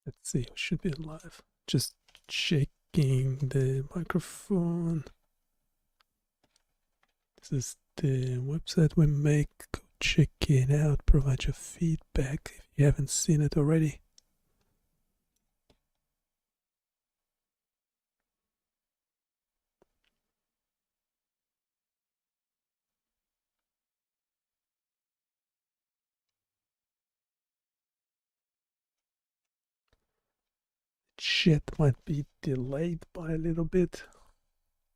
Let's see, we should be live. Just checking the microphone. This is the website we make. Go check it out. Provide your feedback if you haven't seen it already. Chat might be delayed by a little bit.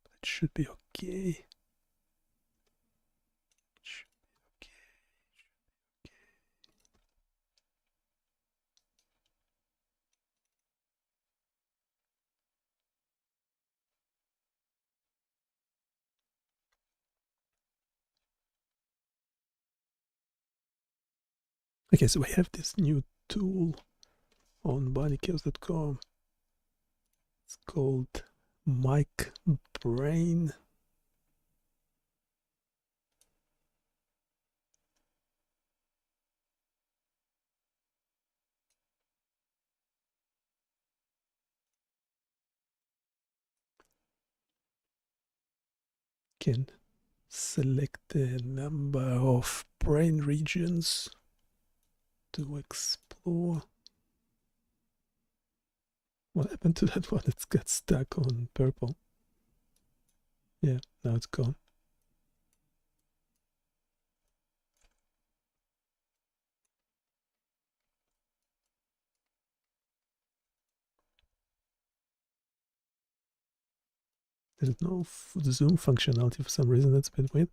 It should be okay. Okay, so we have this new tool on BioniChaos.com. It's called Mic Brain. Can select the number of brain regions to explore. What happened to that one? It's got stuck on purple. Yeah, now it's gone. There's no zoom functionality for some reason. That's a bit weird.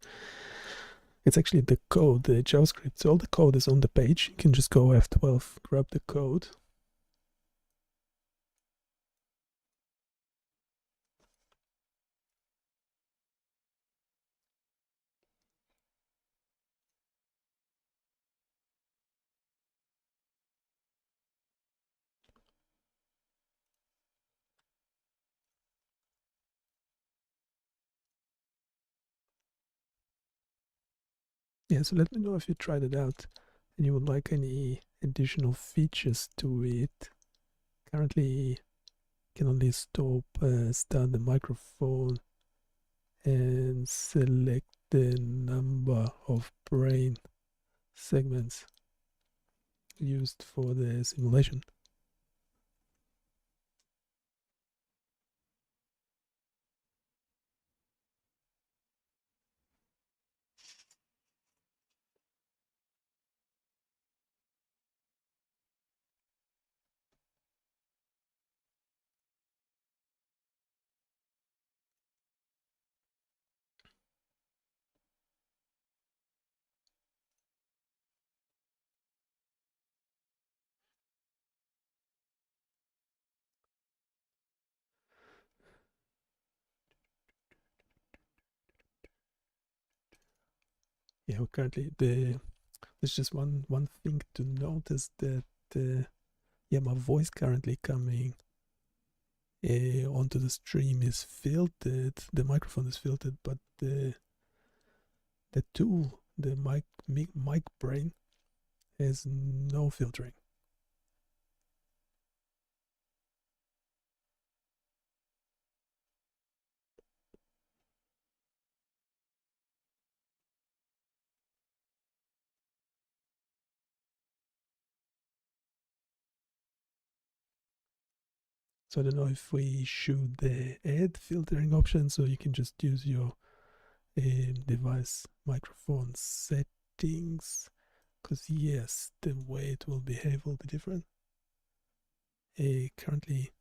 It's actually the code, the JavaScript. So all the code is on the page. You can just go F12, grab the code. Yeah, so let me know if you tried it out and you would like any additional features to it. Currently, you can only start the microphone and select the number of brain segments used for the simulation. Yeah, currently there's just one thing to notice, that yeah, my voice currently coming onto the stream is filtered. The microphone is filtered, but the tool, the mic brain, has no filtering. So I don't know if we should add filtering options, so you can just use your device microphone settings, because yes, the way it will behave will be different. Currently,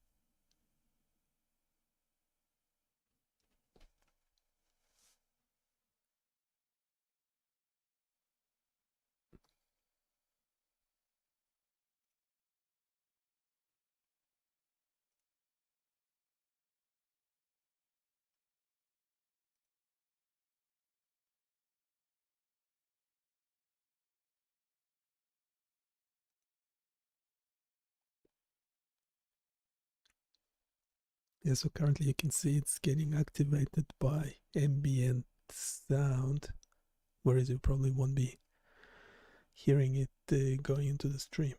yeah, so currently you can see it's getting activated by ambient sound, whereas you probably won't be hearing it going into the stream.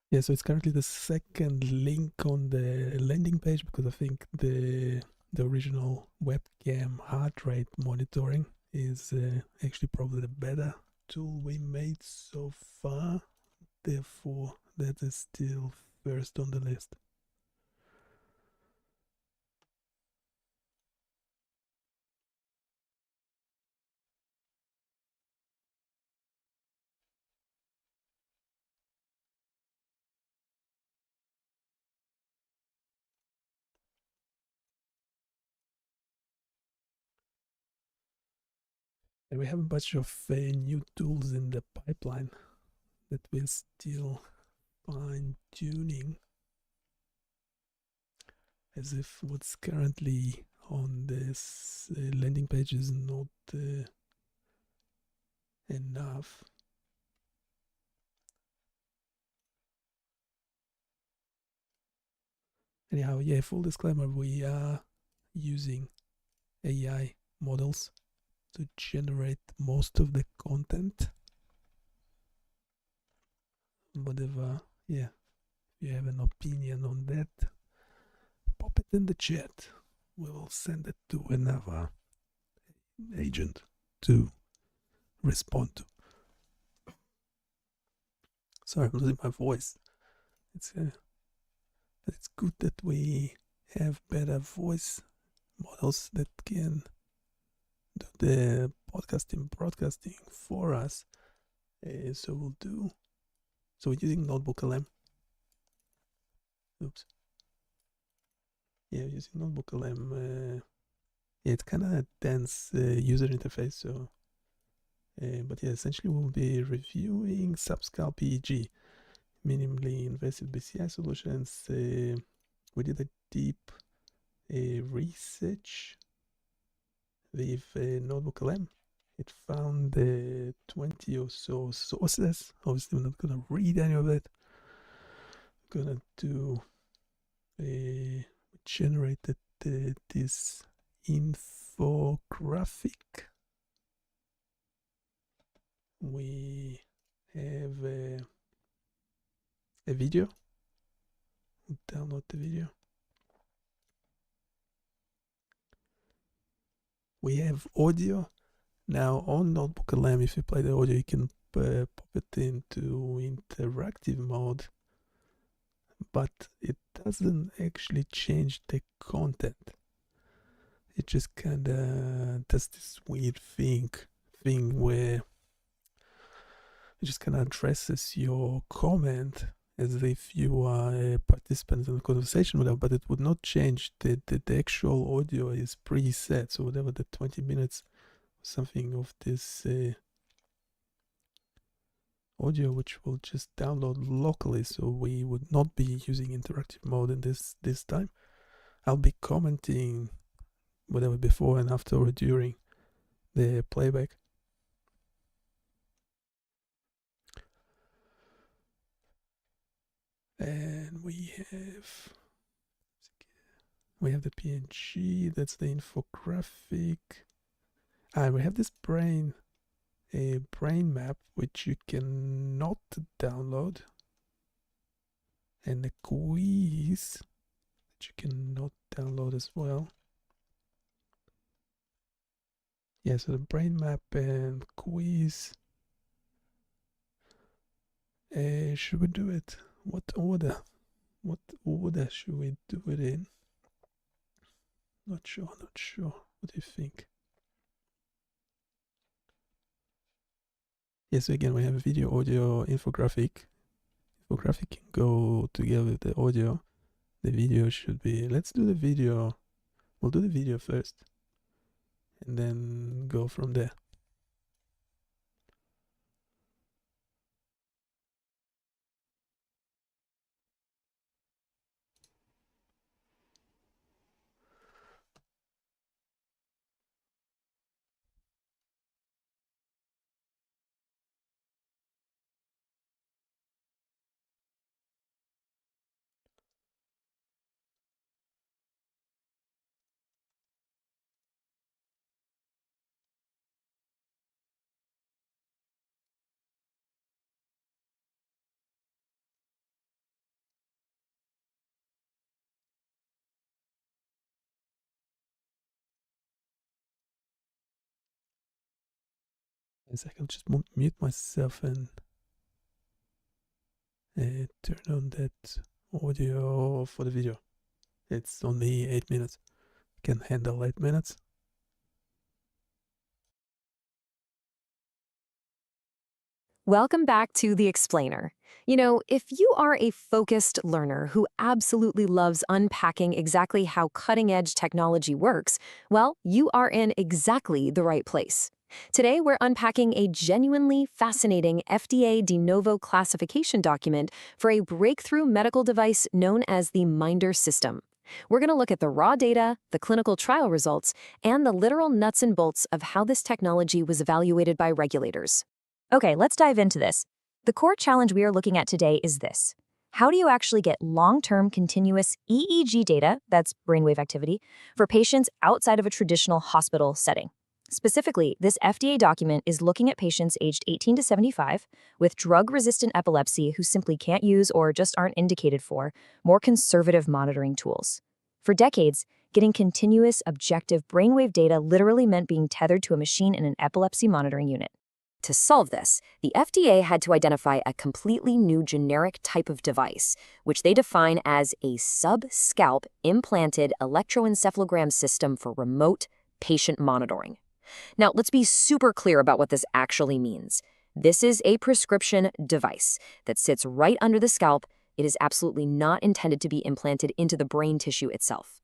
Yeah, so it's currently the second link on the landing page because I think the original webcam heart rate monitoring is actually probably the better tool we made so far. Therefore, that is still first on the list. And we have a bunch of new tools in the pipeline that we're still fine tuning, as if what's currently on this landing page is not enough. Anyhow, yeah, full disclaimer, we are using AI models to generate most of the content. Whatever, yeah, if you have an opinion on that, pop it in the chat. We will send it to another agent to respond to. Sorry, I'm losing my voice. It's good that we have better voice models that can do the podcasting, broadcasting for us. So we're using Notebook LM. Oops. Yeah, using Notebook LM. Yeah, it's kind of a dense user interface. So, but yeah, essentially we'll be reviewing subscale PEG, minimally invasive BCI solutions. We did a deep research with Notebook LM. It found 20 or so sources. Obviously, we're not going to read any of it. We're going to do generated this infographic. We have a video. We'll download the video. We have audio. Now on Notebook LM, if you play the audio, you can pop it into interactive mode, but it doesn't actually change the content. It just kind of does this weird thing where it just kind of addresses your comment as if you are a participant in the conversation with them, but it would not change the actual audio is preset. So whatever the 20 minutes, something of this audio, which will just download locally. So we would not be using interactive mode in this time. I'll be commenting whatever before and after or during the playback. And we have the PNG, that's the infographic. And we have this brain map which you cannot download, and the quiz that you cannot download as well. Yeah, so the brain map and quiz. Should we do it? What order? What order should we do it in? Not sure. What do you think? Yes, again, we have a video, audio, infographic. Infographic can go together with the audio. The video should be, let's do the video. We'll do the video first and then go from there. A second, I'll just mute myself and turn on that audio for the video. It's only 8 minutes. I can handle 8 minutes. Welcome back to The Explainer. You know, if you are a focused learner who absolutely loves unpacking exactly how cutting-edge technology works, well, you are in exactly the right place. Today, we're unpacking a genuinely fascinating FDA de novo classification document for a breakthrough medical device known as the Minder system. We're going to look at the raw data, the clinical trial results, and the literal nuts and bolts of how this technology was evaluated by regulators. Okay, let's dive into this. The core challenge we are looking at today is this. How do you actually get long-term continuous EEG data, that's brainwave activity, for patients outside of a traditional hospital setting? Specifically, this FDA document is looking at patients aged 18 to 75 with drug-resistant epilepsy who simply can't use or just aren't indicated for more conservative monitoring tools. For decades, getting continuous, objective brainwave data literally meant being tethered to a machine in an epilepsy monitoring unit. To solve this, the FDA had to identify a completely new generic type of device, which they define as a sub-scalp implanted electroencephalogram system for remote patient monitoring. Now, let's be super clear about what this actually means. This is a prescription device that sits right under the scalp. It is absolutely not intended to be implanted into the brain tissue itself.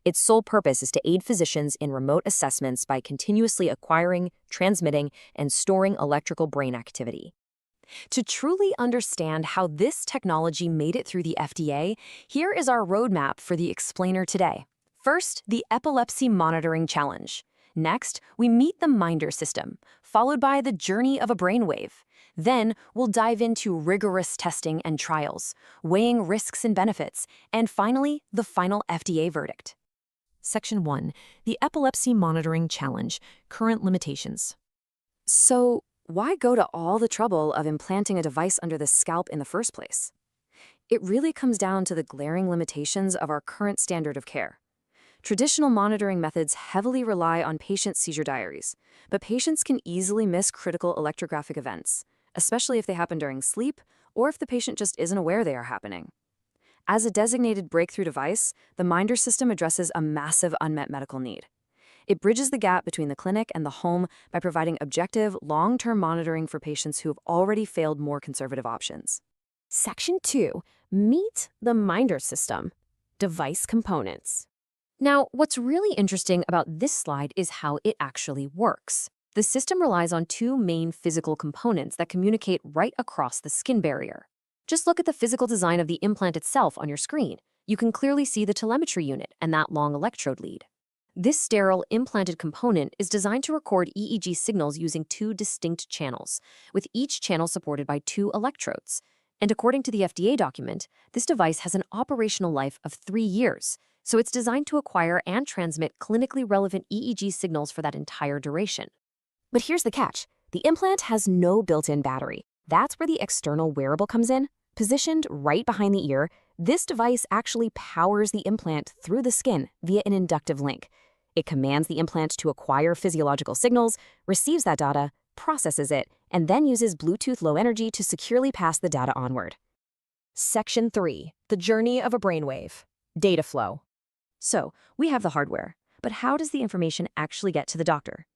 Its sole purpose is to aid physicians in remote assessments by continuously acquiring, transmitting, and storing electrical brain activity. To truly understand how this technology made it through the FDA, here is our roadmap for the explainer today. First, the epilepsy monitoring challenge. Next, we meet the Minder system, followed by the journey of a brainwave. Then, we'll dive into rigorous testing and trials, weighing risks and benefits, and finally, the final FDA verdict. Section 1, the Epilepsy Monitoring Challenge, Current Limitations. So, why go to all the trouble of implanting a device under the scalp in the first place? It really comes down to the glaring limitations of our current standard of care. Traditional monitoring methods heavily rely on patient seizure diaries, but patients can easily miss critical electrographic events, especially if they happen during sleep or if the patient just isn't aware they are happening. As a designated breakthrough device, the Minder system addresses a massive unmet medical need. It bridges the gap between the clinic and the home by providing objective, long-term monitoring for patients who have already failed more conservative options. Section 2, meet the Minder system, device components. Now, what's really interesting about this slide is how it actually works. The system relies on two main physical components that communicate right across the skin barrier. Just look at the physical design of the implant itself on your screen. You can clearly see the telemetry unit and that long electrode lead. This sterile implanted component is designed to record EEG signals using two distinct channels, with each channel supported by two electrodes. And according to the FDA document, this device has an operational life of 3 years, so it's designed to acquire and transmit clinically relevant EEG signals for that entire duration. But here's the catch. The implant has no built-in battery. That's where the external wearable comes in. Positioned right behind the ear, this device actually powers the implant through the skin via an inductive link. It commands the implant to acquire physiological signals, receives that data, processes it, and then uses Bluetooth Low Energy to securely pass the data onward. Section 3, the journey of a brainwave, data flow. So, we have the hardware, but how does the information actually get to the doctor?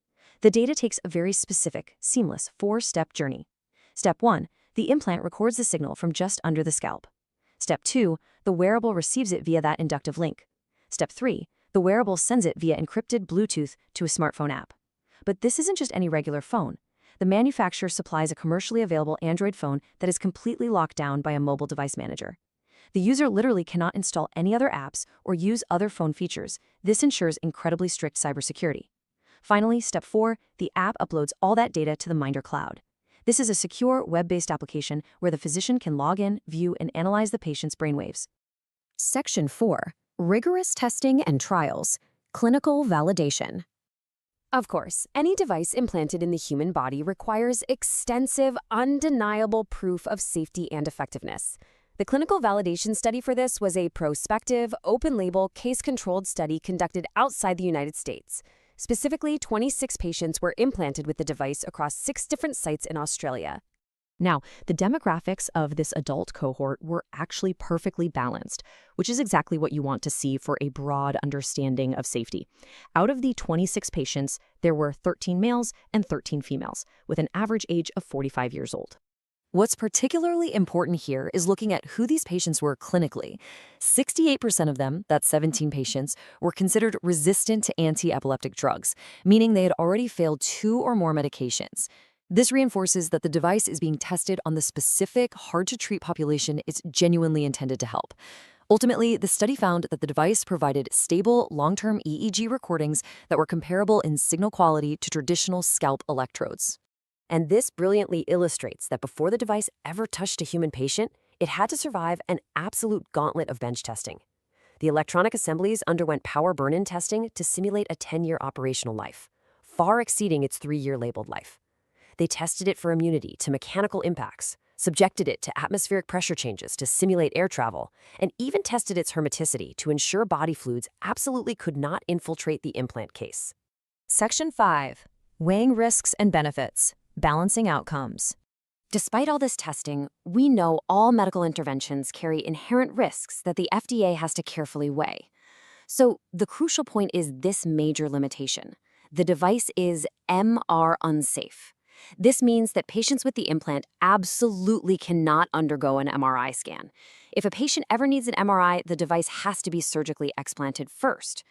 The data takes a very specific, seamless 4-step journey. Step 1, the implant records the signal from just under the scalp. Step 2, the wearable receives it via that inductive link. Step 3, the wearable sends it via encrypted Bluetooth to a smartphone app. But this isn't just any regular phone. The manufacturer supplies a commercially available Android phone that is completely locked down by a mobile device manager. The user literally cannot install any other apps or use other phone features. This ensures incredibly strict cybersecurity. Finally, step 4, the app uploads all that data to the Minder cloud. This is a secure, web-based application where the physician can log in, view, and analyze the patient's brainwaves. Section 4, rigorous testing and trials, clinical validation. Of course, any device implanted in the human body requires extensive, undeniable proof of safety and effectiveness. The clinical validation study for this was a prospective, open-label, case-controlled study conducted outside the United States. Specifically, 26 patients were implanted with the device across 6 different sites in Australia. Now, the demographics of this adult cohort were actually perfectly balanced, which is exactly what you want to see for a broad understanding of safety. Out of the 26 patients, there were 13 males and 13 females, with an average age of 45 years old. What's particularly important here is looking at who these patients were clinically. 68% of them, that's 17 patients, were considered resistant to anti-epileptic drugs, meaning they had already failed 2 or more medications. This reinforces that the device is being tested on the specific, hard-to-treat population it's genuinely intended to help. Ultimately, the study found that the device provided stable, long-term EEG recordings that were comparable in signal quality to traditional scalp electrodes. And this brilliantly illustrates that before the device ever touched a human patient, it had to survive an absolute gauntlet of bench testing. The electronic assemblies underwent power burn-in testing to simulate a 10-year operational life, far exceeding its 3-year labeled life. They tested it for immunity to mechanical impacts, subjected it to atmospheric pressure changes to simulate air travel, and even tested its hermeticity to ensure body fluids absolutely could not infiltrate the implant case. Section 5. Weighing risks and benefits. Balancing outcomes. Despite all this testing, we know all medical interventions carry inherent risks that the FDA has to carefully weigh. So the crucial point is this major limitation. The device is MR unsafe. This means that patients with the implant absolutely cannot undergo an MRI scan. If a patient ever needs an MRI, the device has to be surgically explanted first.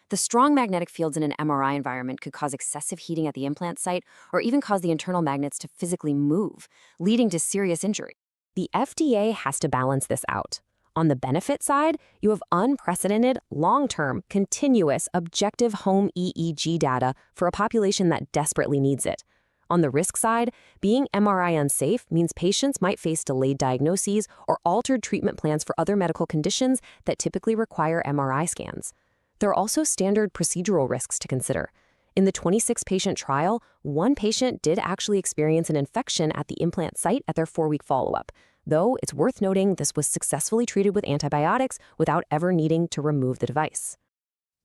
The strong magnetic fields in an MRI environment could cause excessive heating at the implant site or even cause the internal magnets to physically move, leading to serious injury. The FDA has to balance this out. On the benefit side, you have unprecedented, long-term, continuous, objective home EEG data for a population that desperately needs it. On the risk side, being MRI unsafe means patients might face delayed diagnoses or altered treatment plans for other medical conditions that typically require MRI scans. There are also standard procedural risks to consider. In the 26-patient trial, 1 patient did actually experience an infection at the implant site at their 4-week follow-up, though it's worth noting this was successfully treated with antibiotics without ever needing to remove the device.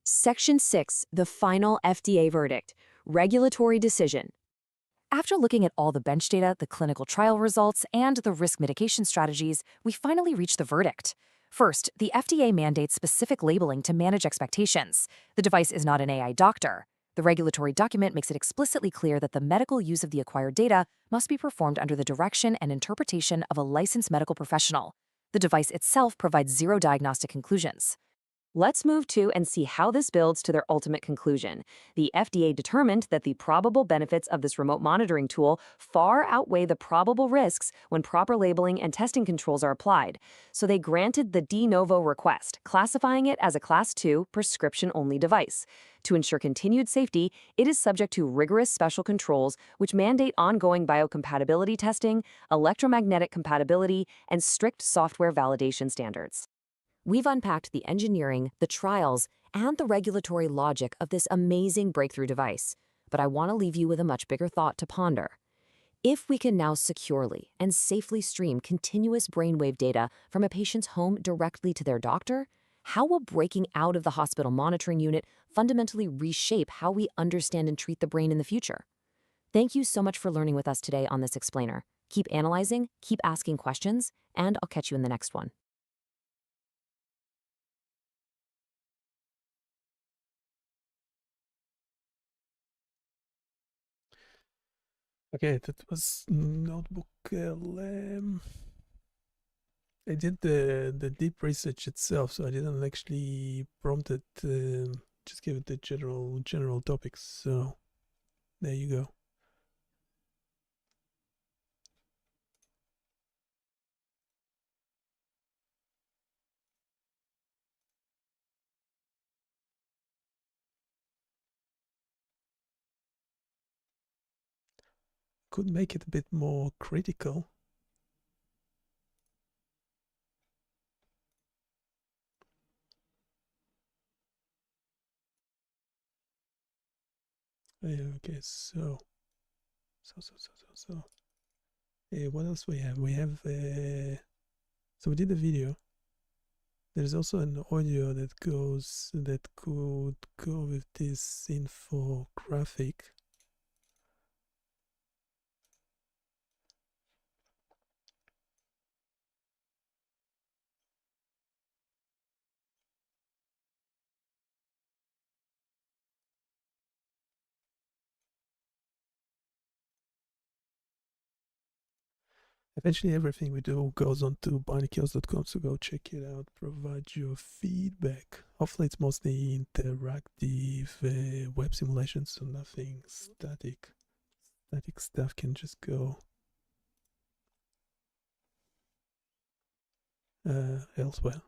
Section 6, the final FDA verdict, regulatory decision. After looking at all the bench data, the clinical trial results, and the risk mitigation strategies, we finally reached the verdict. First, the FDA mandates specific labeling to manage expectations. The device is not an AI doctor. The regulatory document makes it explicitly clear that the medical use of the acquired data must be performed under the direction and interpretation of a licensed medical professional. The device itself provides 0 diagnostic conclusions. Let's move to and see how this builds to their ultimate conclusion. The FDA determined that the probable benefits of this remote monitoring tool far outweigh the probable risks when proper labeling and testing controls are applied. So they granted the de novo request, classifying it as a Class 2 prescription-only device. To ensure continued safety, it is subject to rigorous special controls which mandate ongoing biocompatibility testing, electromagnetic compatibility, and strict software validation standards. We've unpacked the engineering, the trials, and the regulatory logic of this amazing breakthrough device. But I want to leave you with a much bigger thought to ponder. If we can now securely and safely stream continuous brainwave data from a patient's home directly to their doctor, how will breaking out of the hospital monitoring unit fundamentally reshape how we understand and treat the brain in the future? Thank you so much for learning with us today on this explainer. Keep analyzing, keep asking questions, and I'll catch you in the next one. Okay, that was Notebook LM. I did the deep research itself, so I didn't actually prompt it. Just give it the general topics. So there you go. Could make it a bit more critical. Okay, so. What else we have? We have so we did a video There's also an audio that could go with this infographic. Eventually, everything we do goes on to BioniChaos.com, so go check it out. Provide your feedback. Hopefully, it's mostly interactive web simulations, so nothing static. Static stuff can just go elsewhere.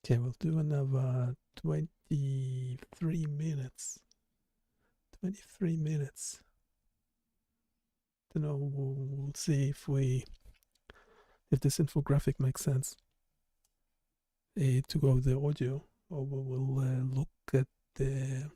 Okay, we'll do another 23 minutes. 23 minutes. Don't know, we'll see if this infographic makes sense to go with the audio, or we'll look at the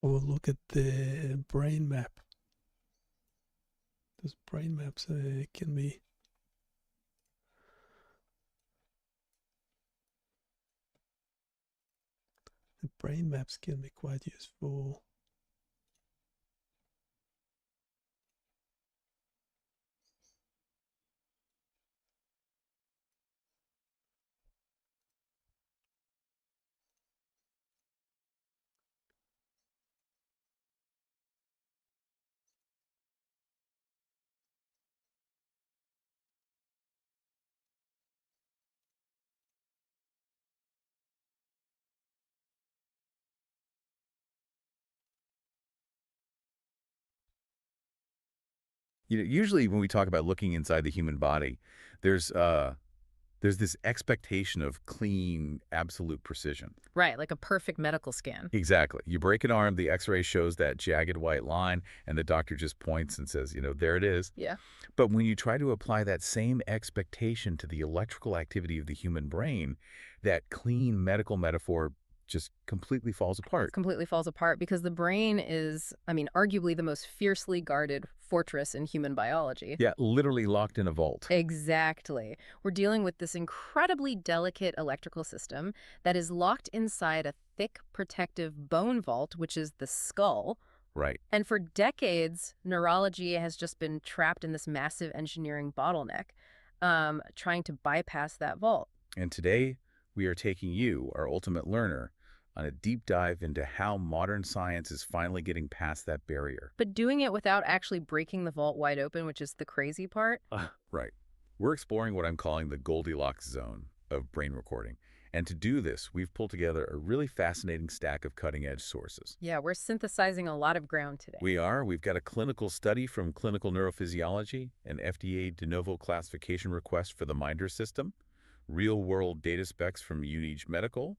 we'll look at the brain map. Those brain maps can be quite useful. Usually when we talk about looking inside the human body, there's there's this expectation of clean, absolute precision. Right, like a perfect medical scan. Exactly. You break an arm, the X-ray shows that jagged white line, and the doctor just points and says, there it is. Yeah. But when you try to apply that same expectation to the electrical activity of the human brain, that clean medical metaphor just completely falls apart. Completely falls apart because the brain is, arguably the most fiercely guarded fortress in human biology. Yeah, literally locked in a vault. Exactly. We're dealing with this incredibly delicate electrical system that is locked inside a thick protective bone vault, which is the skull. Right. And for decades, neurology has just been trapped in this massive engineering bottleneck, trying to bypass that vault. And today, we are taking you, our ultimate learner, on a deep dive into how modern science is finally getting past that barrier. But doing it without actually breaking the vault wide open, which is the crazy part. Right. We're exploring what I'm calling the Goldilocks zone of brain recording. And to do this, we've pulled together a really fascinating stack of cutting-edge sources. Yeah, we're synthesizing a lot of ground today. We've got a clinical study from Clinical Neurophysiology, an FDA de novo classification request for the Minder system, real-world data specs from Biomedical,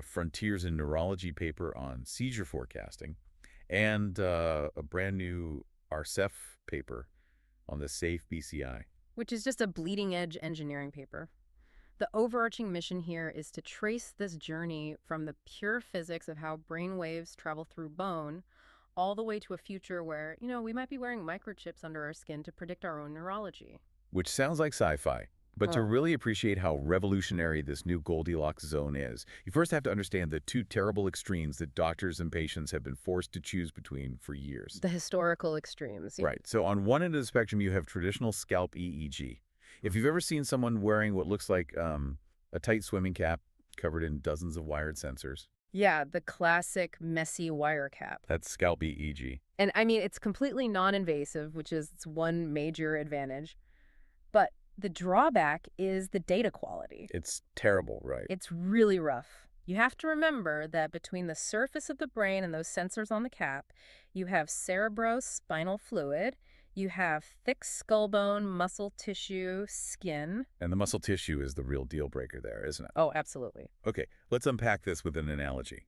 Frontiers in Neurology paper on seizure forecasting, and a brand new RCEF paper on the SAFE BCI. which is just a bleeding-edge engineering paper. The overarching mission here is to trace this journey from the pure physics of how brain waves travel through bone all the way to a future where, we might be wearing microchips under our skin to predict our own neurology. Which sounds like sci-fi. But to Oh. really appreciate how revolutionary this new Goldilocks zone is, you first have to understand the two terrible extremes that doctors and patients have been forced to choose between for years. The historical extremes. Right. So on one end of the spectrum, you have traditional scalp EEG. If you've ever seen someone wearing what looks like a tight swimming cap covered in dozens of wired sensors, Yeah, the classic messy wire cap. that's scalp EEG. And I mean, it's completely non-invasive, which is its one major advantage. But the drawback is the data quality. It's terrible, right? It's really rough. You have to remember that between the surface of the brain and those sensors on the cap, you have cerebrospinal fluid, you have thick skull bone, muscle tissue, skin. And the muscle tissue is the real deal breaker there, isn't it? Oh, absolutely. Okay, let's unpack this with an analogy.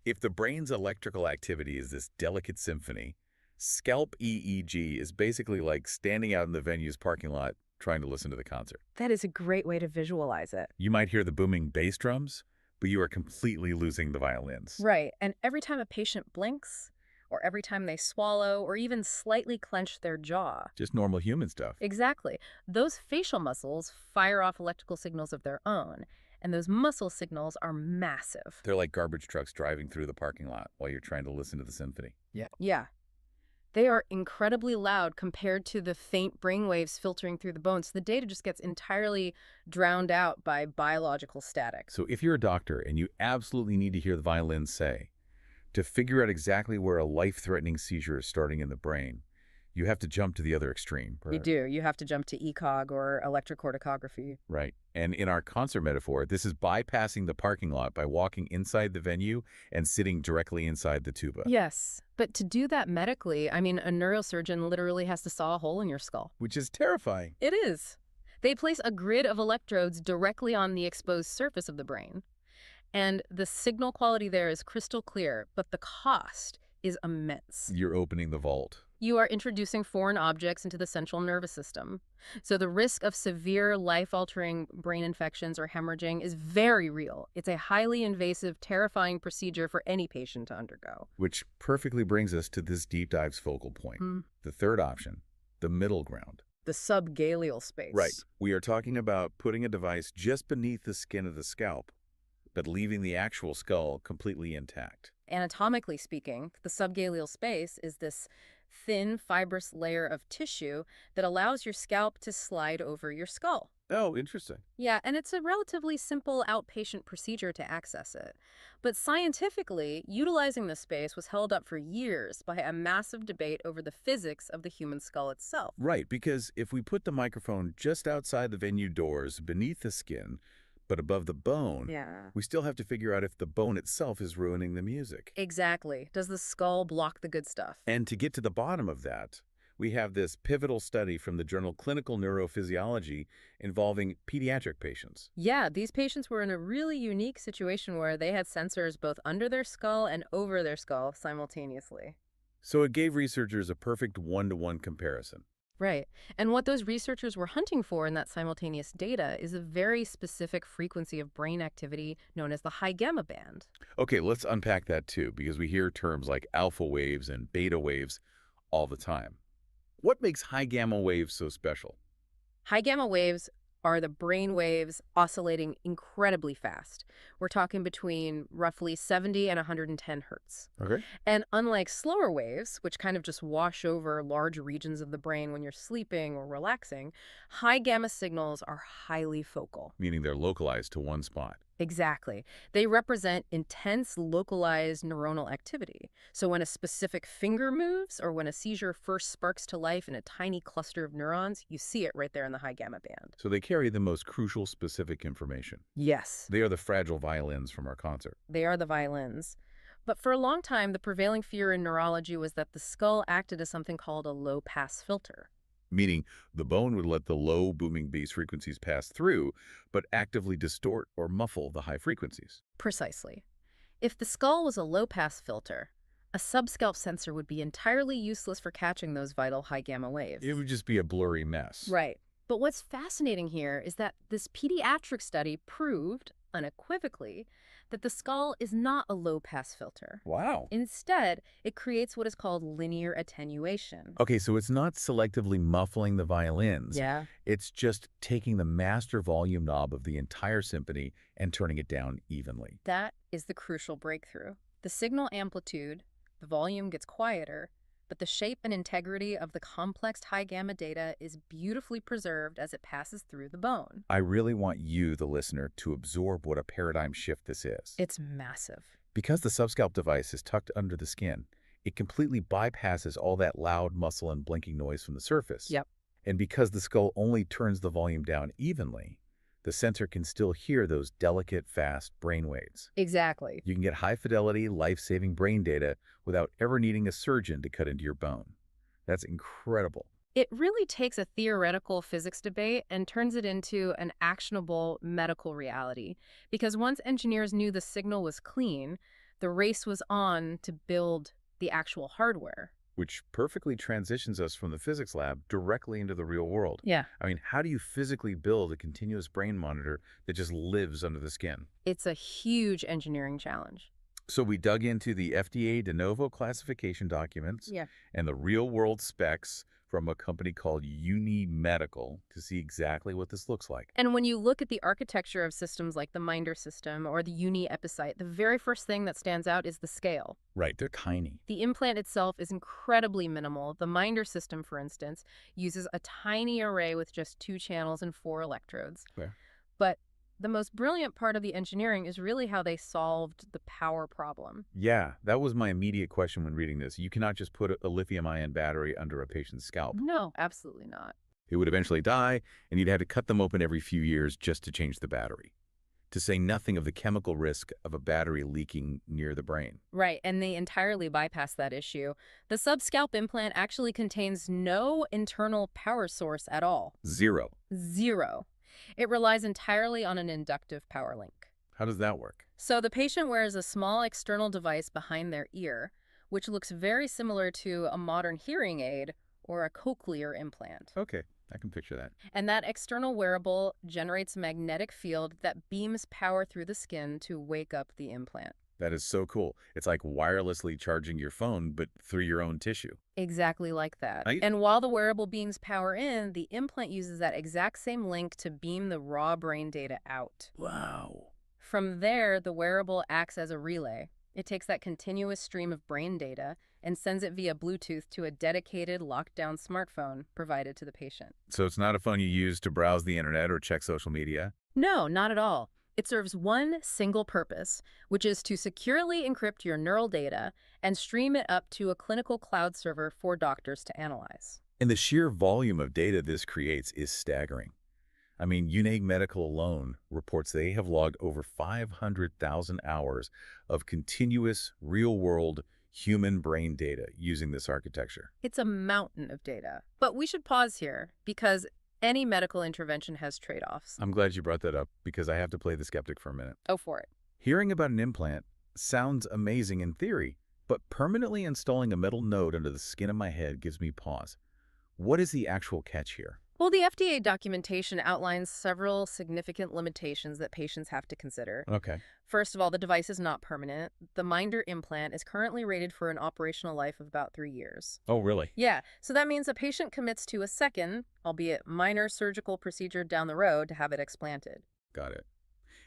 If the brain's electrical activity is this delicate symphony, scalp EEG is basically like standing out in the venue's parking lot trying to listen to the concert. That is a great way to visualize it. You might hear the booming bass drums, but you are completely losing the violins. Right. And every time a patient blinks, or every time they swallow, or even slightly clench their jaw. Just normal human stuff. Exactly. Those facial muscles fire off electrical signals of their own, and those muscle signals are massive. They're like garbage trucks driving through the parking lot while you're trying to listen to the symphony. Yeah. They are incredibly loud compared to the faint brainwaves filtering through the bones. So the data just gets entirely drowned out by biological static. So if you're a doctor and you absolutely need to hear the violins say, to figure out exactly where a life-threatening seizure is starting in the brain, you have to jump to the other extreme. You do. You have to jump to ECOG or electrocorticography. Right. And in our concert metaphor, this is bypassing the parking lot by walking inside the venue and sitting directly inside the tuba. Yes. But to do that medically, I mean, a neurosurgeon literally has to saw a hole in your skull. Which is terrifying. It is. They place a grid of electrodes directly on the exposed surface of the brain. And the signal quality there is crystal clear, but the cost is immense. You're opening the vault. You are introducing foreign objects into the central nervous system. So the risk of severe life-altering brain infections or hemorrhaging is very real. It's a highly invasive, terrifying procedure for any patient to undergo. Which perfectly brings us to this deep dive's focal point. The third option, the middle ground. The subgaleal space. Right. We are talking about putting a device just beneath the skin of the scalp, but leaving the actual skull completely intact. Anatomically speaking, the subgaleal space is this thin, fibrous layer of tissue that allows your scalp to slide over your skull. Oh, interesting. Yeah, and it's a relatively simple outpatient procedure to access it. But scientifically, utilizing this space was held up for years by a massive debate over the physics of the human skull itself. Right, because if we put the microphone just outside the venue doors, beneath the skin, but above the bone, we still have to figure out if the bone itself is ruining the music. Exactly. Does the skull block the good stuff? And to get to the bottom of that, we have this pivotal study from the journal Clinical Neurophysiology involving pediatric patients. Yeah, these patients were in a really unique situation where they had sensors both under their skull and over their skull simultaneously. So it gave researchers a perfect one-to-one comparison. Right. And what those researchers were hunting for in that simultaneous data is a very specific frequency of brain activity known as the high gamma band. Okay, let's unpack that too, because we hear terms like alpha waves and beta waves all the time. What makes high gamma waves so special? High gamma waves are the brain waves oscillating incredibly fast. We're talking between roughly 70 and 110 hertz. Okay. And unlike slower waves, which kind of just wash over large regions of the brain when you're sleeping or relaxing, high gamma signals are highly focal. Meaning they're localized to one spot. Exactly. They represent intense localized neuronal activity. So when a specific finger moves or when a seizure first sparks to life in a tiny cluster of neurons, you see it right there in the high gamma band. So they carry the most crucial specific information. Yes. They are the fragile violins from our concert. They are the violins. But for a long time, the prevailing fear in neurology was that the skull acted as something called a low-pass filter. Meaning the bone would let the low booming bass frequencies pass through, but actively distort or muffle the high frequencies. Precisely. If the skull was a low-pass filter, a subscalp sensor would be entirely useless for catching those vital high gamma waves. It would just be a blurry mess. Right. But what's fascinating here is that this pediatric study proved, unequivocally, that the skull is not a low-pass filter. Wow. Instead, it creates what is called linear attenuation. Okay, so it's not selectively muffling the violins. Yeah. It's just taking the master volume knob of the entire symphony and turning it down evenly. That is the crucial breakthrough. The signal amplitude, the volume gets quieter, but the shape and integrity of the complex high gamma data is beautifully preserved as it passes through the bone. I really want you, the listener, to absorb what a paradigm shift this is. It's massive. Because the subscalp device is tucked under the skin, it completely bypasses all that loud muscle and blinking noise from the surface. Yep. And because the skull only turns the volume down evenly, the sensor can still hear those delicate, fast brain waves. Exactly. You can get high-fidelity, life-saving brain data without ever needing a surgeon to cut into your bone. That's incredible. It really takes a theoretical physics debate and turns it into an actionable medical reality. Because once engineers knew the signal was clean, the race was on to build the actual hardware. Which perfectly transitions us from the physics lab directly into the real world. Yeah. I mean, how do you physically build a continuous brain monitor that just lives under the skin? It's a huge engineering challenge. So we dug into the FDA de novo classification documents Yeah. and the real-world specs from a company called Biomedical to see exactly what this looks like. And when you look at the architecture of systems like the Minder system or the Uni-Epicite, the very first thing that stands out is the scale. Right, they're tiny. The implant itself is incredibly minimal. The Minder system, for instance, uses a tiny array with just 2 channels and 4 electrodes. Fair. But the most brilliant part of the engineering is really how they solved the power problem. Yeah, that was my immediate question when reading this. You cannot just put a lithium-ion battery under a patient's scalp. No, absolutely not. It would eventually die, and you'd have to cut them open every few years just to change the battery. To say nothing of the chemical risk of a battery leaking near the brain. Right, and they entirely bypass that issue. The subscalp implant actually contains no internal power source at all. Zero. Zero. It relies entirely on an inductive power link. How does that work? So the patient wears a small external device behind their ear, which looks very similar to a modern hearing aid or a cochlear implant. Okay, I can picture that. And that external wearable generates a magnetic field that beams power through the skin to wake up the implant. That is so cool. It's like wirelessly charging your phone, but through your own tissue. Exactly like that. Right. And while the wearable beams power in, the implant uses that exact same link to beam the raw brain data out. Wow. From there, the wearable acts as a relay. It takes that continuous stream of brain data and sends it via Bluetooth to a dedicated, locked-down smartphone provided to the patient. So it's not a phone you use to browse the internet or check social media? No, not at all. It serves one single purpose, which is to securely encrypt your neural data and stream it up to a clinical cloud server for doctors to analyze. And the sheer volume of data this creates is staggering. I mean, Biomedical alone reports they have logged over 500,000 hours of continuous, real-world human brain data using this architecture. It's a mountain of data. But we should pause here because any medical intervention has trade-offs. I'm glad you brought that up because I have to play the skeptic for a minute. Go for it. Hearing about an implant sounds amazing in theory, but permanently installing a metal node under the skin of my head gives me pause. What is the actual catch here? Well, the FDA documentation outlines several significant limitations that patients have to consider. Okay. First of all, the device is not permanent. The Minder implant is currently rated for an operational life of about 3 years. Oh, really? Yeah, so that means a patient commits to a second, albeit minor surgical procedure down the road to have it explanted. Got it.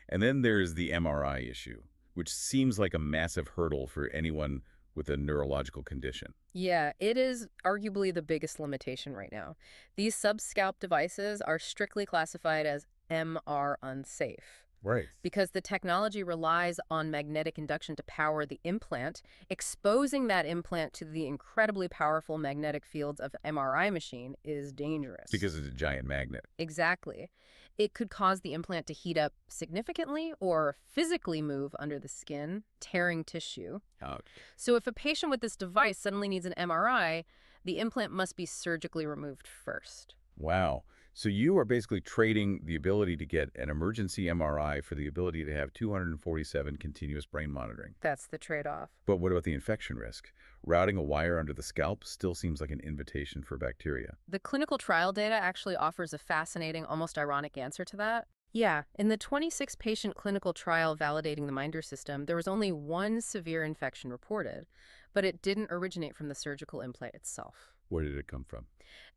And then there's the MRI issue, which seems like a massive hurdle for anyone with a neurological condition. Yeah, it is arguably the biggest limitation right now. These subscalp devices are strictly classified as MR unsafe. Right. Because the technology relies on magnetic induction to power the implant, exposing that implant to the incredibly powerful magnetic fields of an MRI machine is dangerous. Because it's a giant magnet. Exactly. It could cause the implant to heat up significantly or physically move under the skin, tearing tissue. Ouch. So if a patient with this device suddenly needs an MRI, the implant must be surgically removed first. Wow. So you are basically trading the ability to get an emergency MRI for the ability to have 247 continuous brain monitoring. That's the trade-off. But what about the infection risk? Routing a wire under the scalp still seems like an invitation for bacteria. The clinical trial data actually offers a fascinating, almost ironic answer to that. Yeah, in the 26-patient clinical trial validating the Minder system, there was only one severe infection reported, but it didn't originate from the surgical implant itself. Where did it come from?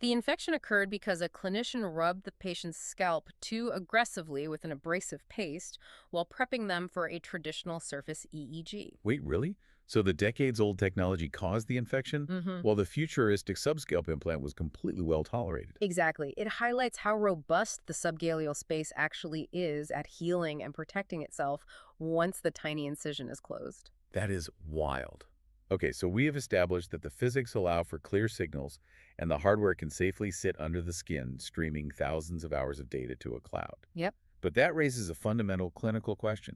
The infection occurred because a clinician rubbed the patient's scalp too aggressively with an abrasive paste while prepping them for a traditional surface EEG. Wait, really? So the decades-old technology caused the infection, while the futuristic subscalp implant was completely well tolerated? Exactly. It highlights how robust the subgaleal space actually is at healing and protecting itself once the tiny incision is closed. That is wild. Okay, so we have established that the physics allow for clear signals and the hardware can safely sit under the skin, streaming thousands of hours of data to a cloud. Yep. But that raises a fundamental clinical question.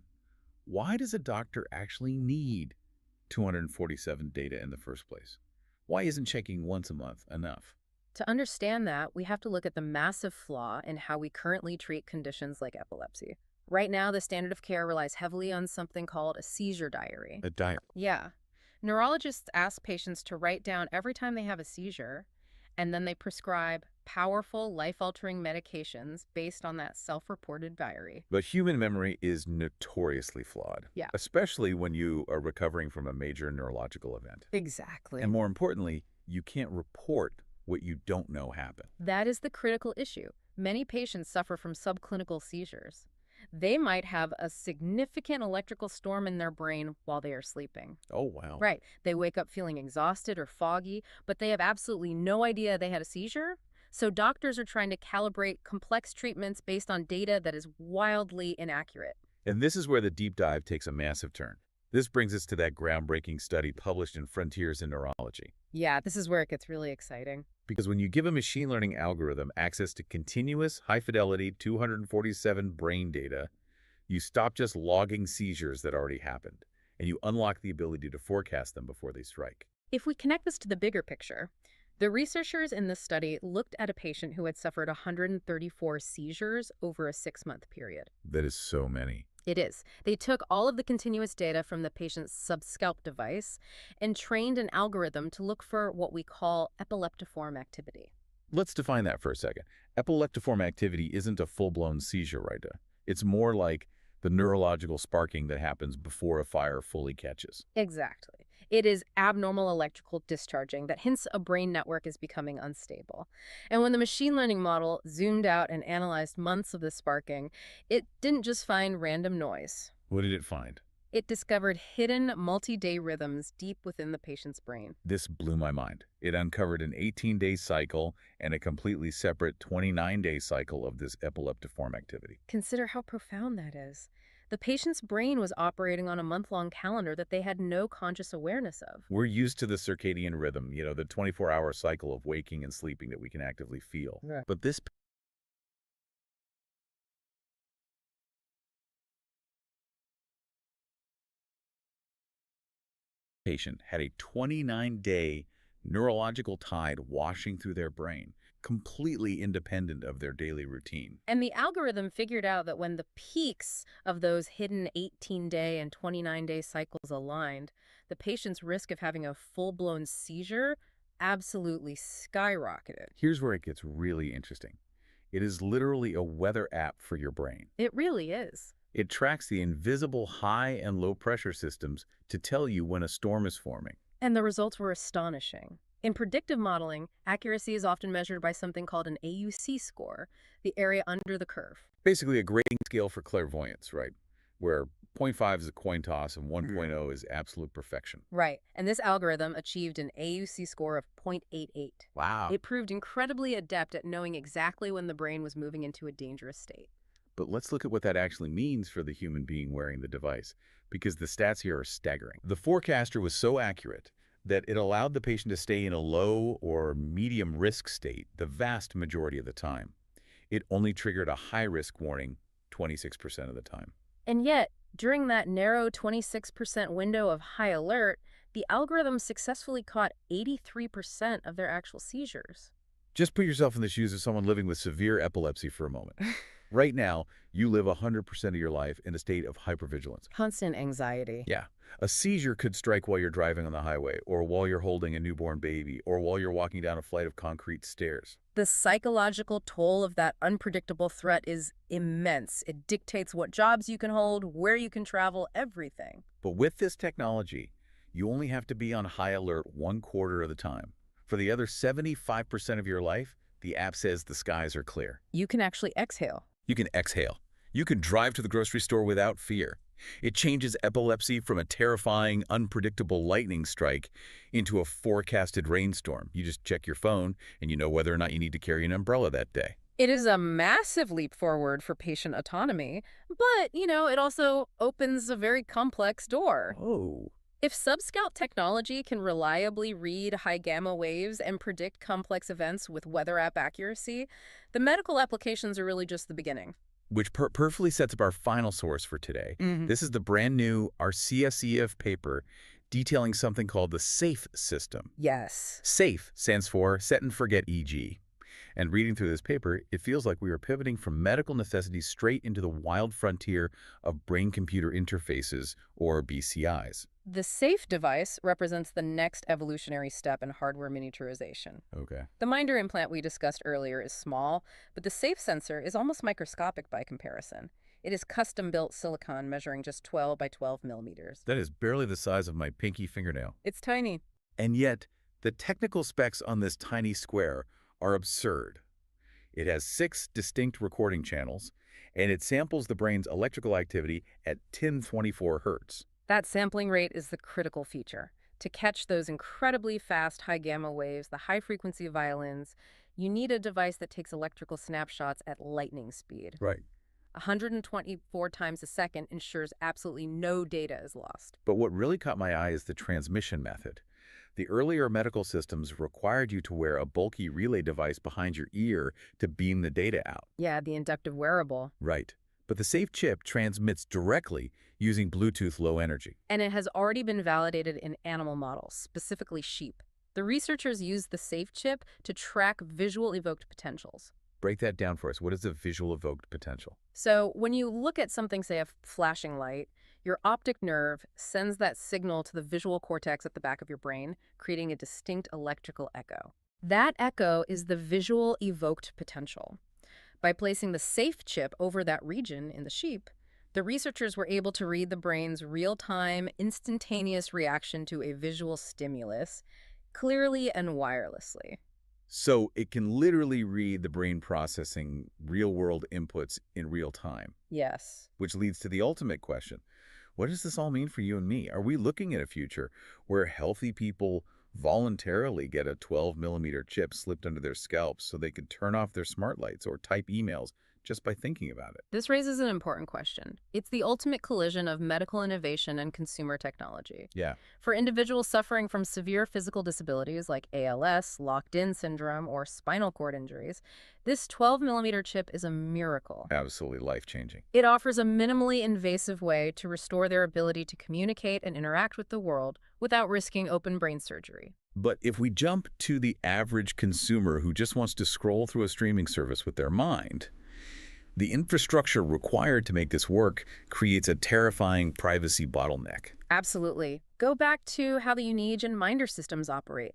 Why does a doctor actually need 247 data in the first place? Why isn't checking once a month enough? To understand that, we have to look at the massive flaw in how we currently treat conditions like epilepsy. Right now, the standard of care relies heavily on something called a seizure diary. A diary. Yeah. Neurologists ask patients to write down every time they have a seizure, and then they prescribe powerful, life-altering medications based on that self-reported diary. But human memory is notoriously flawed. Yeah. Especially when you are recovering from a major neurological event. Exactly. And more importantly, you can't report what you don't know happened. That is the critical issue. Many patients suffer from subclinical seizures. They might have a significant electrical storm in their brain while they are sleeping. Oh, wow. Right. They wake up feeling exhausted or foggy, but they have absolutely no idea they had a seizure. So doctors are trying to calibrate complex treatments based on data that is wildly inaccurate. And this is where the deep dive takes a massive turn. This brings us to that groundbreaking study published in Frontiers in Neurology. Yeah, this is where it gets really exciting. Because when you give a machine learning algorithm access to continuous, high-fidelity 247 brain data, you stop just logging seizures that already happened, and you unlock the ability to forecast them before they strike. If we connect this to the bigger picture, the researchers in this study looked at a patient who had suffered 134 seizures over a 6-month period. That is so many. It is. They took all of the continuous data from the patient's subscalp device and trained an algorithm to look for what we call epileptiform activity. Let's define that for a second. Epileptiform activity isn't a full-blown seizure, right? It's more like the neurological sparking that happens before a fire fully catches. Exactly. It is abnormal electrical discharging that hints a brain network is becoming unstable. And when the machine learning model zoomed out and analyzed months of the sparking, it didn't just find random noise. What did it find? It discovered hidden multi-day rhythms deep within the patient's brain. This blew my mind. It uncovered an 18-day cycle and a completely separate 29-day cycle of this epileptiform activity. Consider how profound that is. The patient's brain was operating on a month-long calendar that they had no conscious awareness of. We're used to the circadian rhythm, the 24-hour cycle of waking and sleeping that we can actively feel. Right. But this patient had a 29-day neurological tide washing through their brain, completely independent of their daily routine. And the algorithm figured out that when the peaks of those hidden 18-day and 29-day cycles aligned, the patient's risk of having a full-blown seizure absolutely skyrocketed. Here's where it gets really interesting. It is literally a weather app for your brain. It really is. It tracks the invisible high and low pressure systems to tell you when a storm is forming. And the results were astonishing. In predictive modeling, accuracy is often measured by something called an AUC score, the area under the curve. Basically a grading scale for clairvoyance, right? Where 0.5 is a coin toss and 1.0 is absolute perfection. Right. And this algorithm achieved an AUC score of 0.88. Wow. It proved incredibly adept at knowing exactly when the brain was moving into a dangerous state. But let's look at what that actually means for the human being wearing the device, because the stats here are staggering. The forecaster was so accurate that it allowed the patient to stay in a low or medium risk state the vast majority of the time. It only triggered a high risk warning 26% of the time. And yet, during that narrow 26% window of high alert, the algorithm successfully caught 83% of their actual seizures. Just put yourself in the shoes of someone living with severe epilepsy for a moment. Right now, you live 100% of your life in a state of hypervigilance. Constant anxiety. Yeah. A seizure could strike while you're driving on the highway, or while you're holding a newborn baby, or while you're walking down a flight of concrete stairs. The psychological toll of that unpredictable threat is immense. It dictates what jobs you can hold, where you can travel, everything. But with this technology, you only have to be on high alert 1/4 of the time. For the other 75% of your life, the app says the skies are clear. You can actually exhale. You can exhale. You can drive to the grocery store without fear. It changes epilepsy from a terrifying, unpredictable lightning strike into a forecasted rainstorm. You just check your phone and you know whether or not you need to carry an umbrella that day. It is a massive leap forward for patient autonomy, but, it also opens a very complex door. Oh. If subscout technology can reliably read high gamma waves and predict complex events with weather app accuracy, the medical applications are really just the beginning. Which perfectly sets up our final source for today. This is the brand new RCSEF paper detailing something called the SAFE system. Yes. SAFE stands for Set and Forget EG. And reading through this paper, it feels like we are pivoting from medical necessities straight into the wild frontier of brain-computer interfaces, or BCIs. The SAFE device represents the next evolutionary step in hardware miniaturization. Okay. The Minder implant we discussed earlier is small, but the SAFE sensor is almost microscopic by comparison. It is custom-built silicon measuring just 12 by 12 millimeters. That is barely the size of my pinky fingernail. It's tiny. And yet, the technical specs on this tiny square are absurd. It has 6 distinct recording channels, and it samples the brain's electrical activity at 1024 hertz. That sampling rate is the critical feature. To catch those incredibly fast high gamma waves, the high-frequency violins, you need a device that takes electrical snapshots at lightning speed. Right. 124 times a second ensures absolutely no data is lost. But what really caught my eye is the transmission method. The earlier medical systems required you to wear a bulky relay device behind your ear to beam the data out. Yeah, the inductive wearable. Right. But the SAFE chip transmits directly using Bluetooth Low Energy. And it has already been validated in animal models, specifically sheep. The researchers used the SAFE chip to track visual evoked potentials. Break that down for us. What is a visual evoked potential? So when you look at something, say a flashing light, your optic nerve sends that signal to the visual cortex at the back of your brain, creating a distinct electrical echo. That echo is the visual evoked potential. By placing the SAFE chip over that region in the sheep, the researchers were able to read the brain's real-time, instantaneous reaction to a visual stimulus, clearly and wirelessly. So it can literally read the brain processing real-world inputs in real time. Yes. Which leads to the ultimate question. What does this all mean for you and me? Are we looking at a future where healthy people voluntarily get a 12-millimeter chip slipped under their scalps so they can turn off their smart lights or type emails just by thinking about it? This raises an important question. It's the ultimate collision of medical innovation and consumer technology. Yeah. For individuals suffering from severe physical disabilities like ALS, locked-in syndrome, or spinal cord injuries, this 12-millimeter chip is a miracle. Absolutely life-changing. It offers a minimally invasive way to restore their ability to communicate and interact with the world without risking open brain surgery. But if we jump to the average consumer who just wants to scroll through a streaming service with their mind, the infrastructure required to make this work creates a terrifying privacy bottleneck. Absolutely. Go back to how the Unige and Minder systems operate.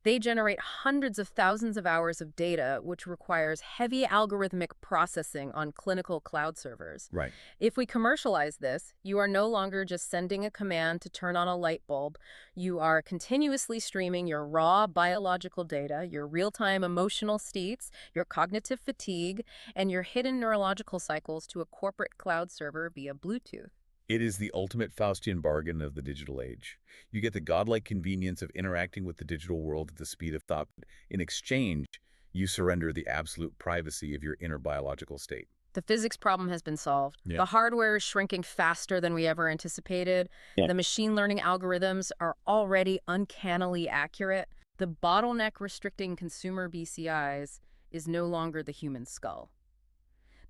They generate hundreds of thousands of hours of data, which requires heavy algorithmic processing on clinical cloud servers. Right. If we commercialize this, you are no longer just sending a command to turn on a light bulb. You are continuously streaming your raw biological data, your real-time emotional states, your cognitive fatigue, and your hidden neurological cycles to a corporate cloud server via Bluetooth. It is the ultimate Faustian bargain of the digital age. You get the godlike convenience of interacting with the digital world at the speed of thought. In exchange, you surrender the absolute privacy of your inner biological state. The physics problem has been solved. Yeah. The hardware is shrinking faster than we ever anticipated. Yeah. The machine learning algorithms are already uncannily accurate. The bottleneck restricting consumer BCIs is no longer the human skull.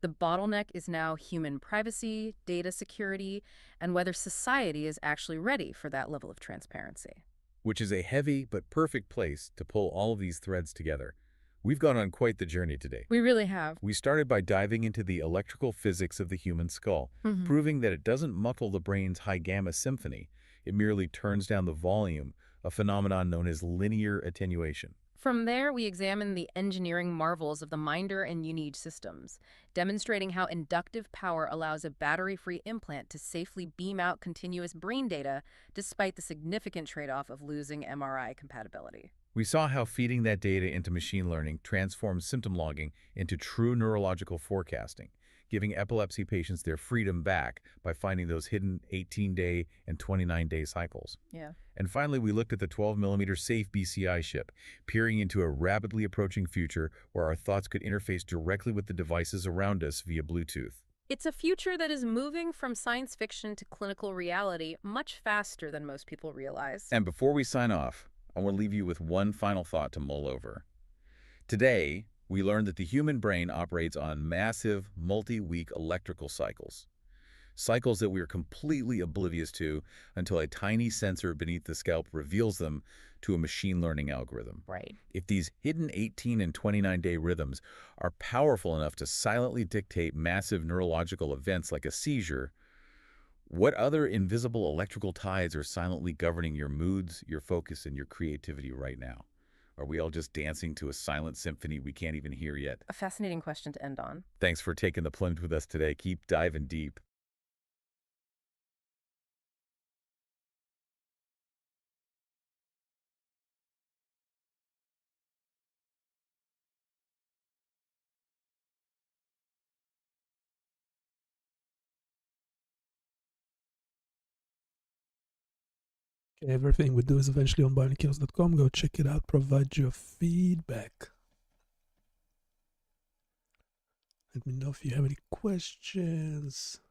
The bottleneck is now human privacy, data security, and whether society is actually ready for that level of transparency. Which is a heavy but perfect place to pull all of these threads together. We've gone on quite the journey today. We really have. We started by diving into the electrical physics of the human skull, proving that it doesn't muffle the brain's high gamma symphony. It merely turns down the volume, a phenomenon known as linear attenuation. From there, we examine the engineering marvels of the Minder and Unige systems, demonstrating how inductive power allows a battery-free implant to safely beam out continuous brain data despite the significant trade-off of losing MRI compatibility. We saw how feeding that data into machine learning transforms symptom logging into true neurological forecasting, giving epilepsy patients their freedom back by finding those hidden 18-day and 29-day cycles. Yeah. And finally, we looked at the 12mm safe BCI chip, peering into a rapidly approaching future where our thoughts could interface directly with the devices around us via Bluetooth. It's a future that is moving from science fiction to clinical reality much faster than most people realize. And before we sign off, I want to leave you with one final thought to mull over. Today, we learned that the human brain operates on massive, multi-week electrical cycles. Cycles that we are completely oblivious to until a tiny sensor beneath the scalp reveals them to a machine learning algorithm. Right. If these hidden 18 and 29-day rhythms are powerful enough to silently dictate massive neurological events like a seizure, what other invisible electrical tides are silently governing your moods, your focus, and your creativity right now? Are we all just dancing to a silent symphony we can't even hear yet? A fascinating question to end on. Thanks for taking the plunge with us today. Keep diving deep. Okay, everything we do is eventually on BioniChaos.com. Go check it out. Provide your feedback. Let me know if you have any questions.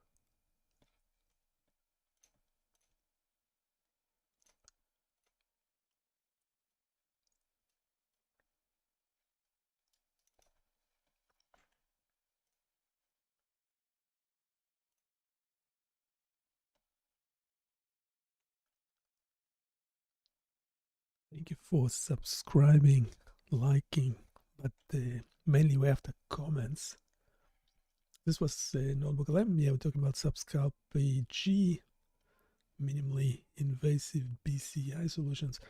Thank you for subscribing, liking, but mainly we have the comments. This was Notebook 11. Yeah, we're talking about subscalp AG, minimally invasive BCI solutions.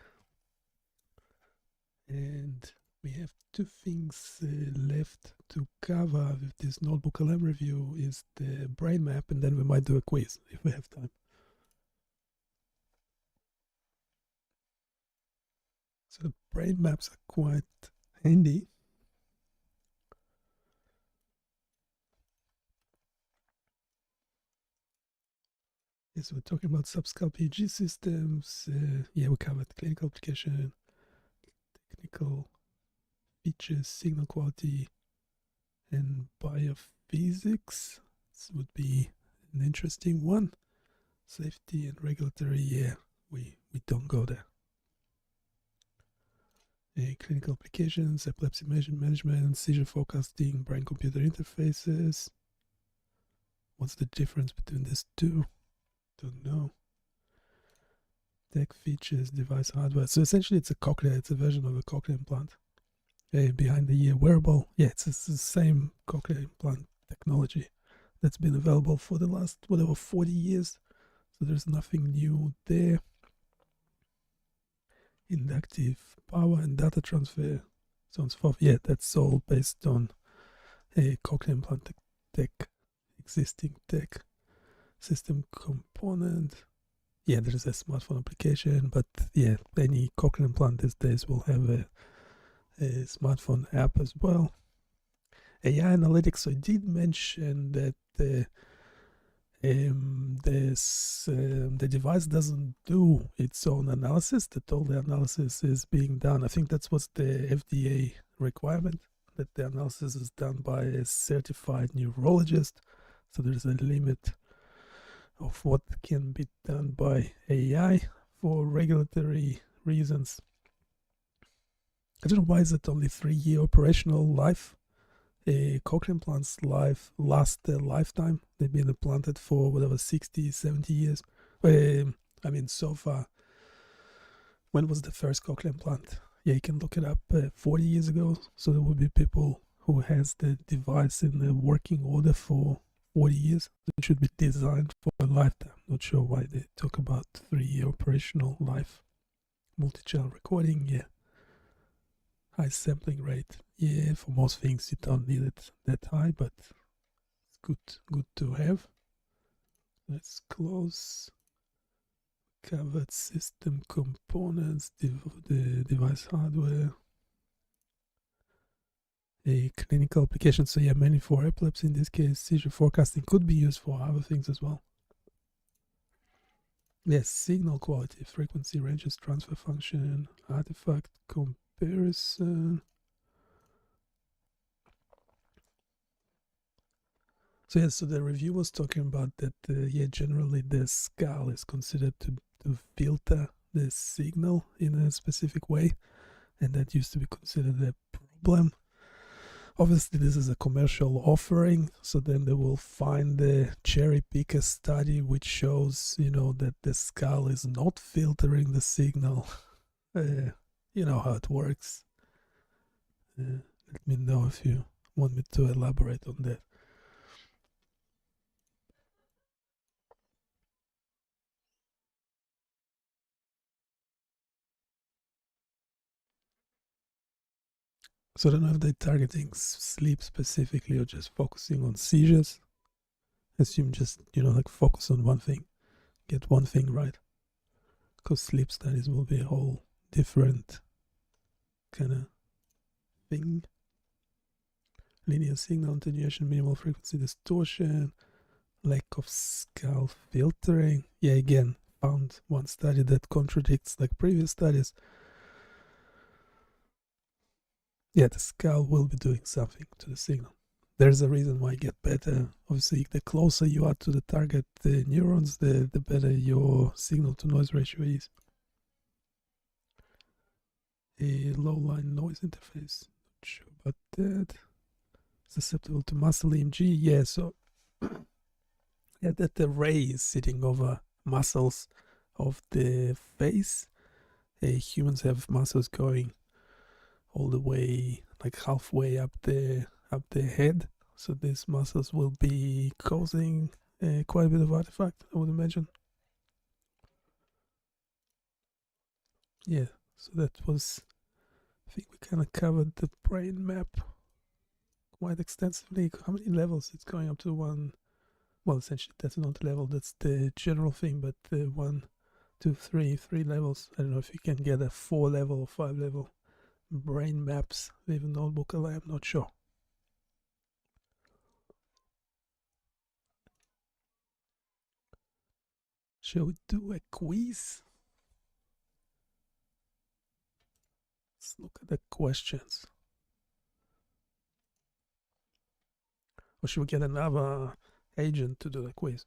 And we have two things left to cover with this Notebook 11 review is the brain map, and then we might do a quiz if we have time. So the brain maps are quite handy. Yes, we're talking about subscalp EEG systems. Yeah, we covered clinical application, technical features, signal quality, and biophysics. This would be an interesting one. Safety and regulatory, yeah, we don't go there. Clinical applications, epilepsy management, seizure forecasting, brain-computer interfaces. What's the difference between these two? Don't know. Tech features, device hardware. So essentially it's a cochlea, it's a version of a cochlear implant. Behind the ear wearable. Yeah, it's the same cochlear implant technology that's been available for the last, 40 years. So there's nothing new there. Inductive power and data transfer, so on and so forth. Yeah, that's all based on a cochlear implant tech, existing tech system component. Yeah, there's a smartphone application, but yeah, any cochlear implant these days will have a smartphone app as well. AI analytics. So I did mention that the device doesn't do its own analysis, that all the analysis is being done. I think that's what's the FDA requirement, that the analysis is done by a certified neurologist. So there's a limit of what can be done by AI for regulatory reasons. I don't know why is it only 3-year operational life. Cochlear implants last their lifetime. They've been implanted for 60, 70 years. So far, when was the first cochlear implant yeah, you can look it up 40 years ago. So there will be people who has the device in the working order for 40 years. It should be designed for a lifetime. Not sure why they talk about 3-year operational life. Multi-channel recording, yeah. High sampling rate, yeah. For most things, you don't need it that high, but it's good to have. Let's close. Covered system components, the device hardware, a clinical application. So yeah, mainly for epilepsy in this case. Seizure forecasting could be used for other things as well. Yes, signal quality, frequency ranges, transfer function, artifact comparison. So yeah, so the review was talking about that. Yeah, generally the skull is considered to filter the signal in a specific way, and that used to be considered a problem. Obviously, this is a commercial offering, so then they will find the cherry pick a study which shows, that the skull is not filtering the signal. You know how it works. Let me know if you want me to elaborate on that. So I don't know if they're targeting sleep specifically or just focusing on seizures. Assume just, like focus on one thing, get one thing right. Because sleep studies will be a whole different kind of thing. Linear signal attenuation, minimal frequency distortion, lack of skull filtering. Yeah, again, found one study that contradicts like previous studies. Yeah, the skull will be doing something to the signal. There's a reason why it get better. Obviously, the closer you are to the target neurons, the better your signal to noise ratio is. A low line noise interface. Not sure about that. Susceptible to muscle EMG. Yeah, so yeah, that the ray is sitting over muscles of the face. Humans have muscles going all the way, like halfway up the head. So these muscles will be causing quite a bit of artifact, I would imagine. Yeah, so that was, I think we kind of covered the brain map quite extensively. How many levels? It's going up to one. Well, essentially, that's not level, that's the general thing, but 1, 2, 3, 3 levels. I don't know if you can get a 4-level or 5-level brain maps with a notebook. I'm not sure. Shall we do a quiz? Let's look at the questions. Or should we get another agent to do the quiz?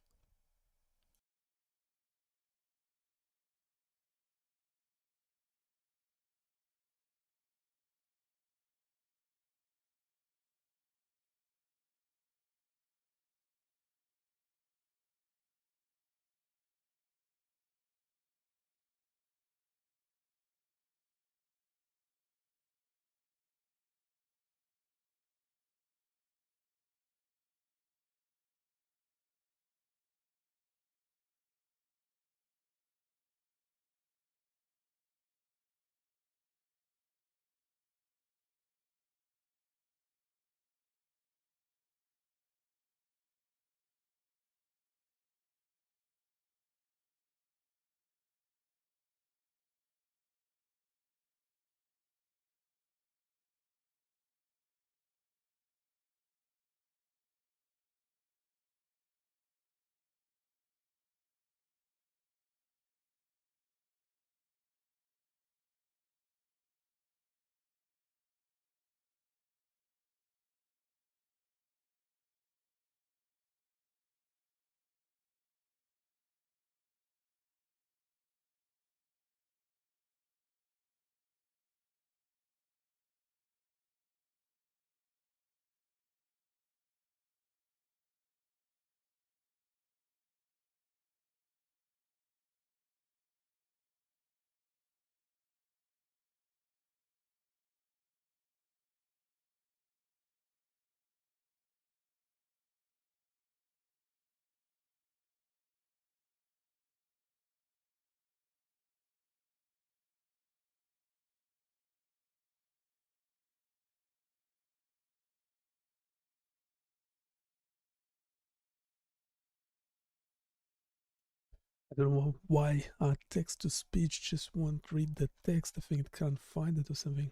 I don't know why text-to-speech just won't read the text. I think it can't find it or something.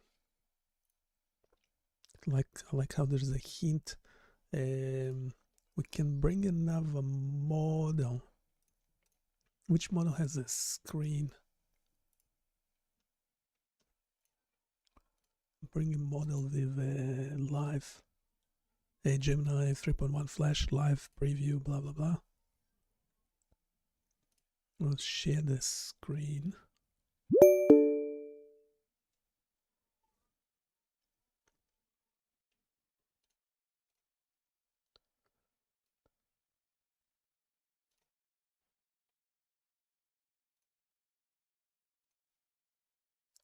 I like how there's a hint. We can bring another model. Which model has a screen? Bring a model with a live, a Gemini 3.1 flash live preview, blah blah blah. We'll share the screen.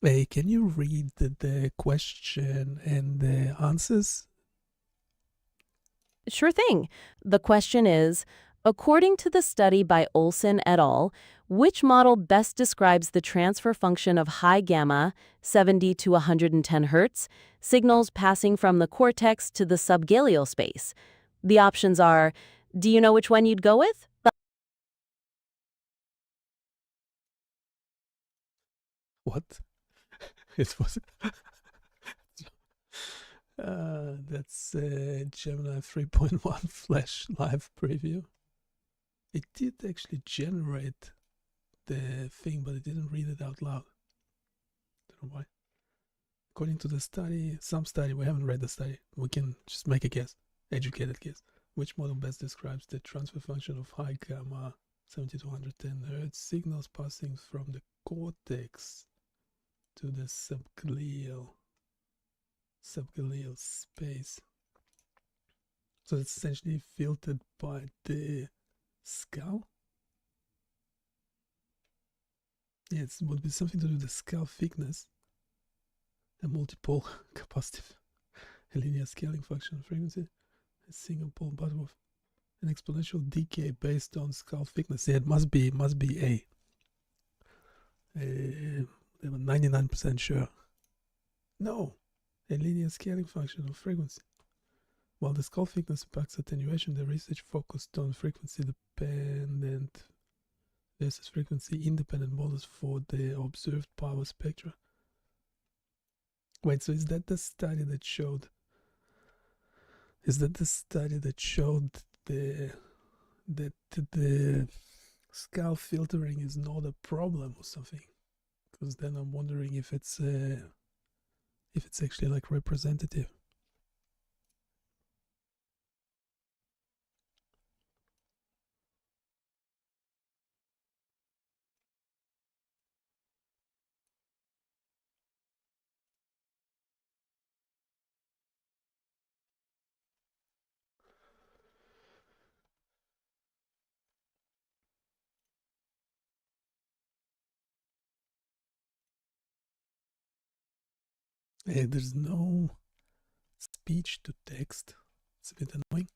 Hey, can you read the question and the answers? Sure thing. The question is, according to the study by Olson et al., which model best describes the transfer function of high gamma, 70 to 110 hertz, signals passing from the cortex to the subgaleal space? The options are, do you know which one you'd go with? What? It was. That's Gemini 3.1 flash live preview. It did actually generate the thing, but it didn't read it out loud. Don't know why. According to the study, we haven't read the study. We can just make a guess, educated guess. Which model best describes the transfer function of high gamma 70 to 110 hertz signals passing from the cortex to the subgaleal space? So it's essentially filtered by the skull. Yeah, it would be something to do with the skull thickness, a multiple capacitive, a linear scaling function of frequency, a single pole butterworth, an exponential decay based on skull thickness. Yeah, it must be A. They were 99% sure. No, a linear scaling function of frequency. While the skull thickness impacts attenuation, the research focused on frequency dependent versus frequency independent models for the observed power spectra. Wait, so is that the study that showed? Is that the study that showed that the skull filtering is not a problem or something? Because then I'm wondering if it's actually like representative. Hey, there's no speech to text. It's a bit annoying.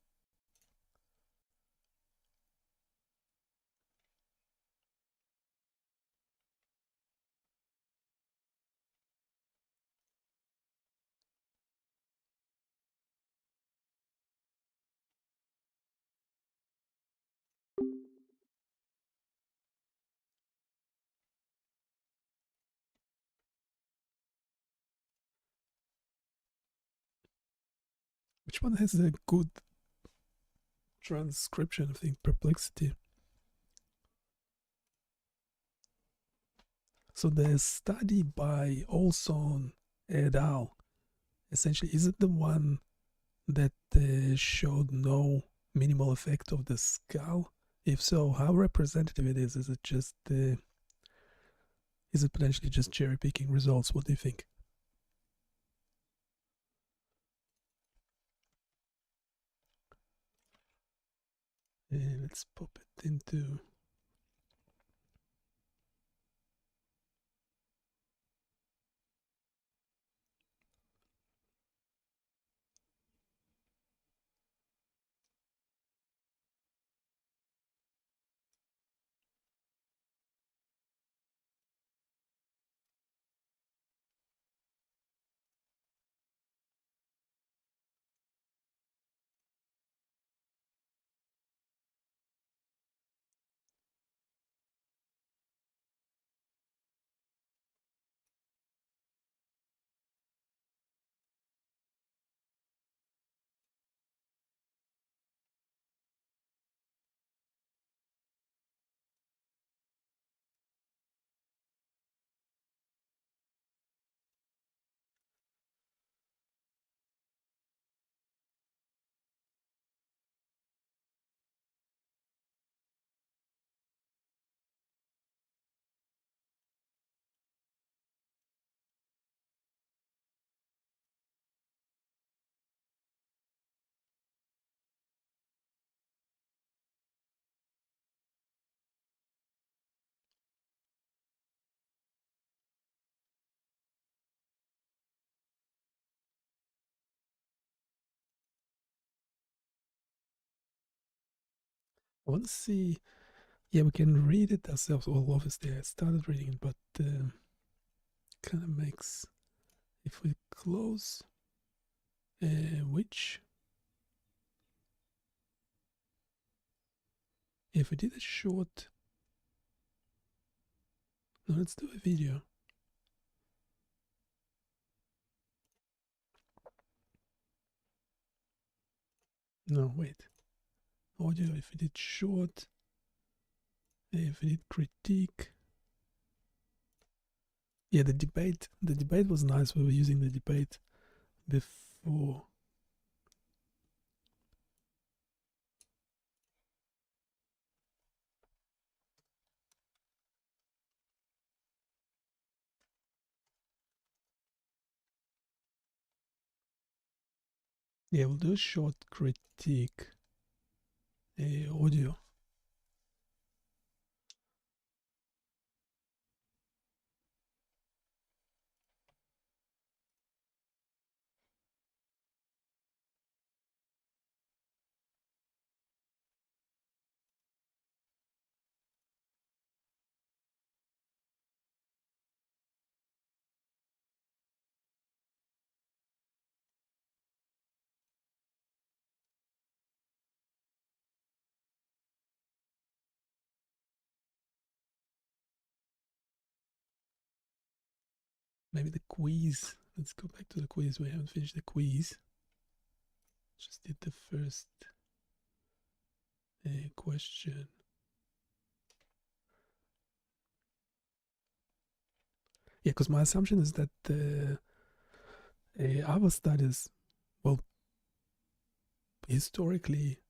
Which one has a good transcription? I think Perplexity. So the study by Olson et al. Essentially, is it the one that showed no minimal effect of the skull? If so, how representative it is? Is it just is it potentially just cherry picking results? What do you think? Let's pop it into. I want to see. Yeah, we can read it ourselves. Well, obviously, I started reading it, but kind of makes. If we close which. If we did a short. No, let's do a video. No, wait. Audio, if we did short. If we did critique. Yeah, the debate was nice. We were using the debate before. Yeah, we'll do a short critique audio. Maybe the quiz. Let's go back to the quiz. We haven't finished the quiz. Just did the first question. Yeah, because my assumption is that our studies, well, historically,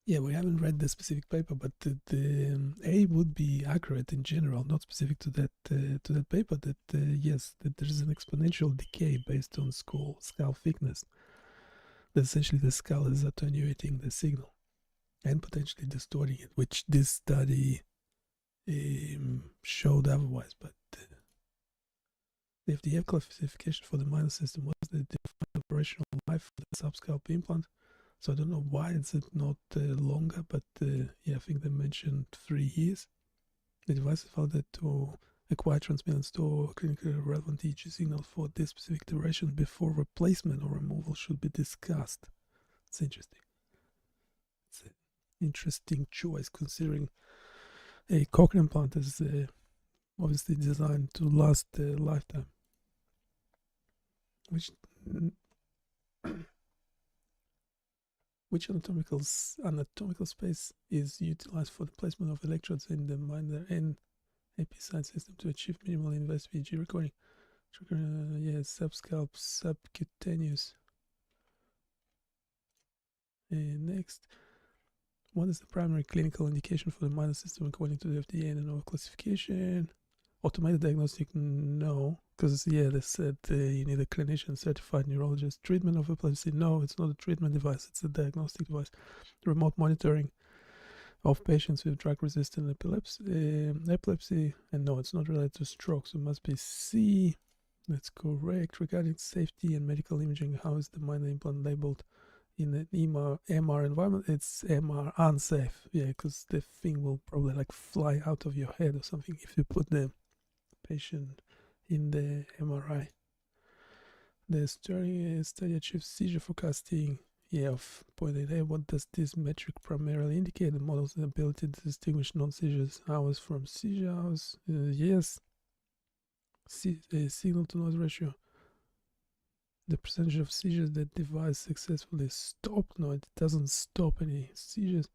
yeah, we haven't read the specific paper, but the A would be accurate in general, not specific to that paper. That yes, that there is an exponential decay based on skull thickness. That essentially the skull is attenuating the signal and potentially distorting it, which this study showed otherwise. But the FDA classification for the minor system was the defined operational life for the subscalp implant. So I don't know why it's not longer, but yeah, I think they mentioned 3 years. The device is founded to acquire, transmit, and store clinically relevant EEG signal for this specific duration before replacement or removal should be discussed. It's interesting. It's an interesting choice considering a cochlear implant is obviously designed to last a lifetime. Which anatomical space is utilized for the placement of electrodes in the minor and AP side system to achieve minimal invasive EEG recording? Subscalp, subcutaneous. Next, what is the primary clinical indication for the minor system according to the FDA and the NOVA classification? Automated diagnostic, no, because yeah, they said you need a clinician certified neurologist. Treatment of epilepsy, no, it's not a treatment device, it's a diagnostic device. Remote monitoring of patients with drug-resistant epilepsy, and no, it's not related to stroke, so it must be C. That's correct. Regarding safety and medical imaging, how is the minor implant labeled in an MR environment? It's MR unsafe, yeah, because the thing will probably like fly out of your head or something if you put the patient in the MRI. The study achieves seizure forecasting, yeah, of 0.88. What does this metric primarily indicate? The model's ability to distinguish non-seizures hours from seizure hours. Yes. Signal to noise ratio. The percentage of seizures that device successfully stopped. No, it doesn't stop any seizures.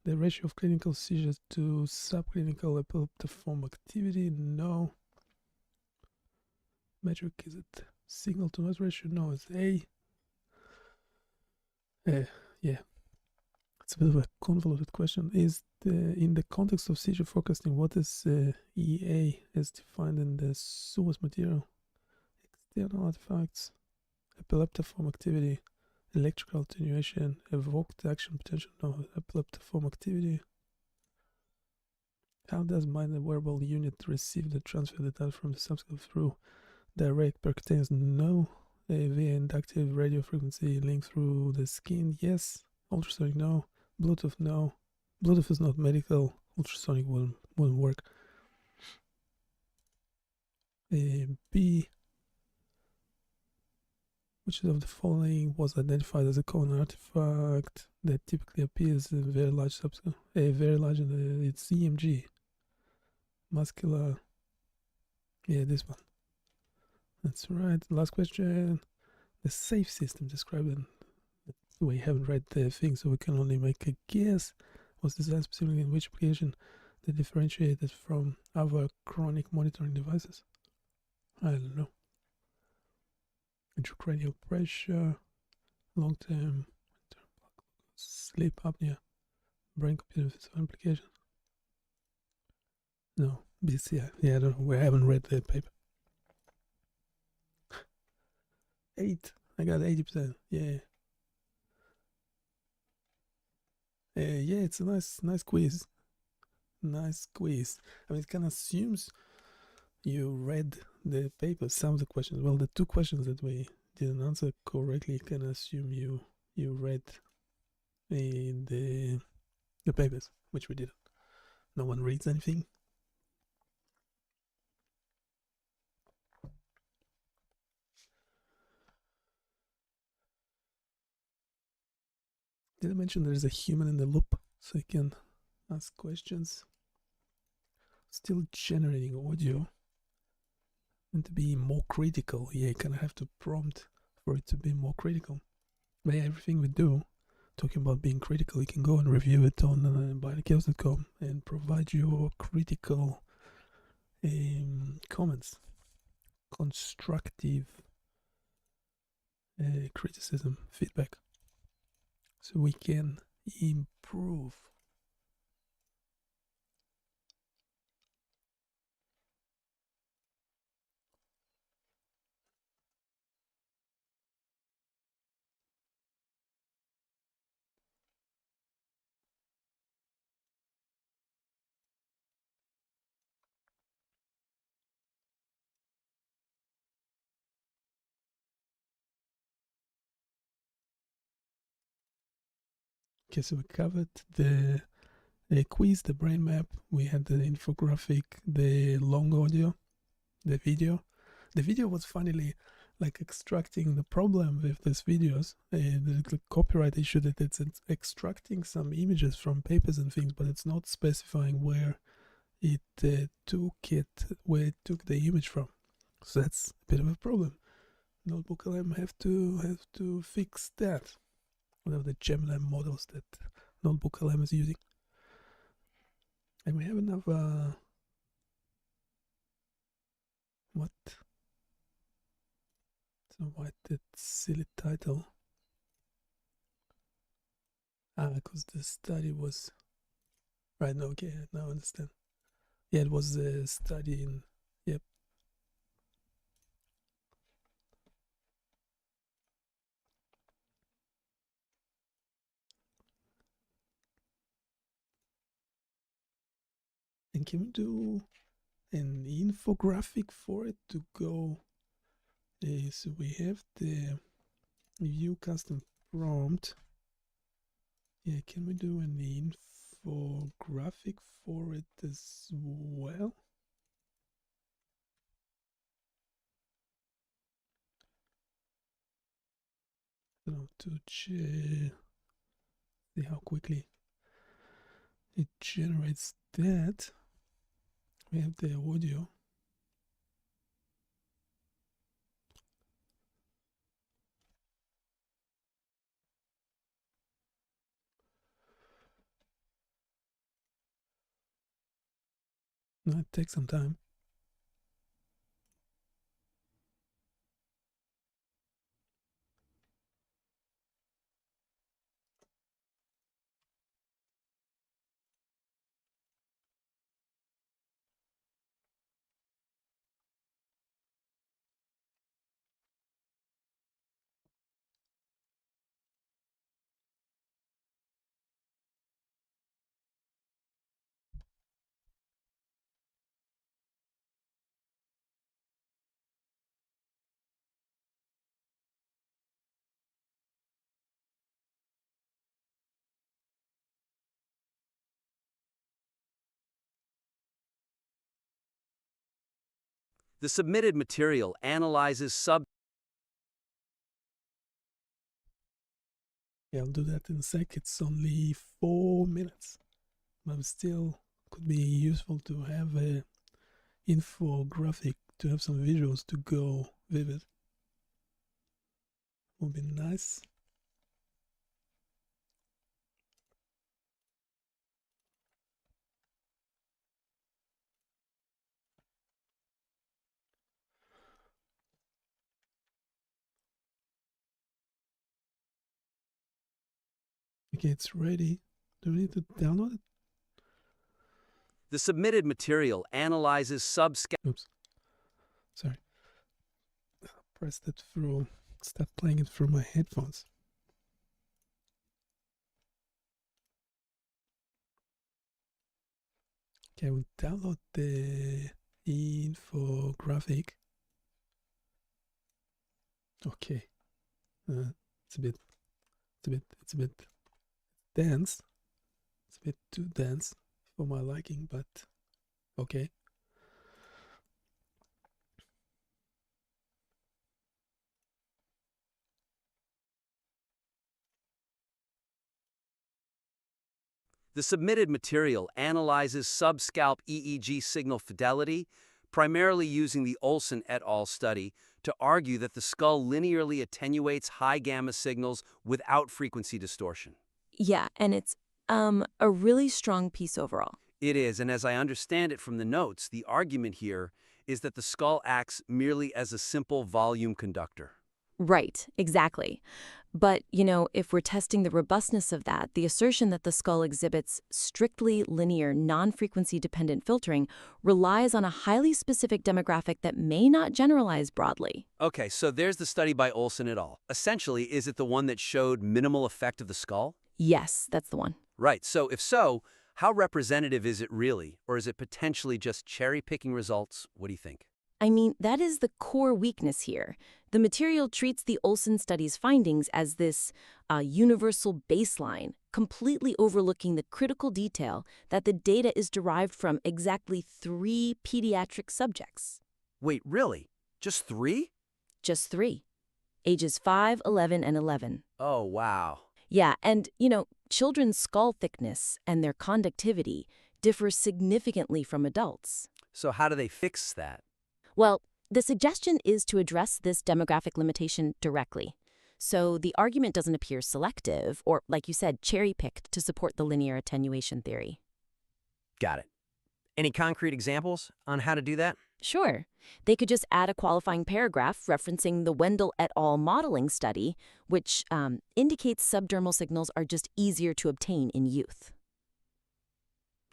The ratio of clinical seizures to subclinical epileptiform activity. No. Metric, is it signal to noise ratio? No, it's A. Yeah, it's a bit of a convoluted question. Is in the context of seizure forecasting, what is EA as defined in the source material? External artifacts, epileptiform activity, electrical attenuation, evoked action potential. No, epileptiform activity. How does minor wearable unit receive the transfer data from the subscalp through Direct percutaneous, no. Via inductive radio frequency link through the skin, yes. Ultrasonic, no. Bluetooth, no. Bluetooth is not medical. Ultrasonic wouldn't work. B, which of the following was identified as a common artifact that typically appears in very large substance? Very large, it's EMG. Muscular. Yeah, this one. That's right. Last question. The safe system described in. We haven't read the thing, so we can only make a guess. Was designed specifically in which application that differentiated from other chronic monitoring devices? I don't know. Intracranial pressure, long-term sleep apnea, brain-computer application. No, BCI. Yeah, I don't know. We haven't read the paper. 8. I got 80%. Yeah. Yeah, it's a nice quiz. Nice quiz. I mean, it kind of assumes you read the paper, some of the questions. Well, the two questions that we didn't answer correctly can assume you read the papers, which we didn't. No one reads anything. Did I mention there's a human in the loop so you can ask questions? Still generating audio. And to be more critical, yeah, you kind of have to prompt for it to be more critical. But yeah, everything we do, talking about being critical, you can go and review it on BioniChaos.com and provide your critical comments, constructive criticism, feedback, so we can improve. Okay, so we covered the quiz, the brain map, we had the infographic, the long audio, the video. The video was finally like extracting the problem with these videos, the copyright issue that it's extracting some images from papers and things, but it's not specifying where it took the image from. So that's a bit of a problem. Notebook LM have to fix that. One of the Gemini models that Notebook LM is using. And we have another what? So why that silly title? Because the study was right. No, okay, now I understand. Yeah, it was a study in. Yep. And can we do an infographic for it to go? So we have the view custom prompt. Yeah, can we do an infographic for it as well? So to see how quickly it generates that. We have the audio. Now it takes some time. The submitted material analyzes sub... Yeah, I'll do that in a sec. It's only 4 minutes. But still could be useful to have a infographic, to have some visuals to go with it. Would be nice. Okay, it's ready. Do we need to download it? The submitted material analyzes subscale... Oops. Sorry. Press that through. Start playing it through my headphones. Okay, we'll download the infographic. Okay. It's a bit dense. It's a bit too dense for my liking, but okay. The submitted material analyzes subscalp EEG signal fidelity, primarily using the Olson et al. Study to argue that the skull linearly attenuates high gamma signals without frequency distortion. Yeah, and it's a really strong piece overall. It is, and as I understand it from the notes, the argument here is that the skull acts merely as a simple volume conductor. Right, exactly. But, if we're testing the robustness of that, the assertion that the skull exhibits strictly linear, non-frequency dependent filtering relies on a highly specific demographic that may not generalize broadly. Okay, so there's the study by Olson et al. Essentially, is it the one that showed minimal effect of the skull? Yes, that's the one. Right, so if so, how representative is it really? Or is it potentially just cherry-picking results? What do you think? I mean, that is the core weakness here. The material treats the Olson study's findings as this universal baseline, completely overlooking the critical detail that the data is derived from exactly 3 pediatric subjects. Wait, really? Just 3? Just 3. Ages 5, 11, and 11. Oh, wow. Yeah, and, children's skull thickness and their conductivity differ significantly from adults. So how do they fix that? Well, the suggestion is to address this demographic limitation directly. So the argument doesn't appear selective or, like you said, cherry-picked to support the linear attenuation theory. Got it. Any concrete examples on how to do that? Sure. They could just add a qualifying paragraph referencing the Wendell et al. Modeling study, which indicates subdermal signals are just easier to obtain in youth.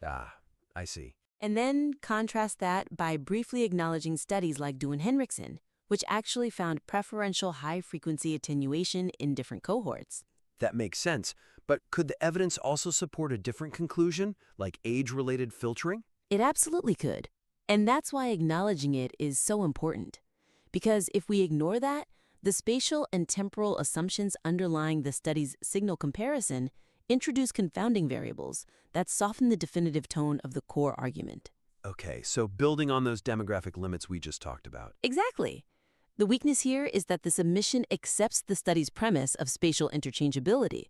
Ah, I see. And then contrast that by briefly acknowledging studies like Duin-Henriksen, which actually found preferential high-frequency attenuation in different cohorts. That makes sense. But could the evidence also support a different conclusion, like age-related filtering? It absolutely could. And that's why acknowledging it is so important. Because if we ignore that, the spatial and temporal assumptions underlying the study's signal comparison introduce confounding variables that soften the definitive tone of the core argument. Okay, so building on those demographic limits we just talked about. Exactly. The weakness here is that the submission accepts the study's premise of spatial interchangeability,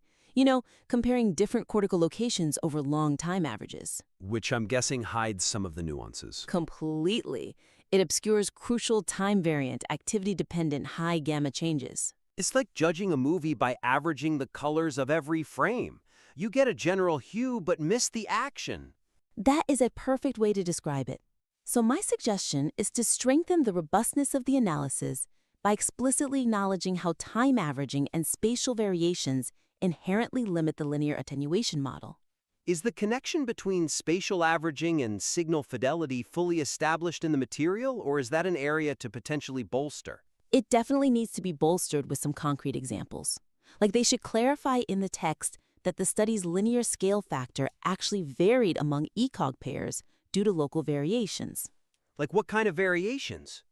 comparing different cortical locations over long time averages. Which I'm guessing hides some of the nuances. Completely. It obscures crucial time-variant, activity-dependent high gamma changes. It's like judging a movie by averaging the colors of every frame. You get a general hue but miss the action. That is a perfect way to describe it. So my suggestion is to strengthen the robustness of the analysis by explicitly acknowledging how time averaging and spatial variations inherently limit the linear attenuation model. Is the connection between spatial averaging and signal fidelity fully established in the material, or is that an area to potentially bolster? It definitely needs to be bolstered with some concrete examples. Like they should clarify in the text that the study's linear scale factor actually varied among ECOG pairs due to local variations. Like what kind of variations?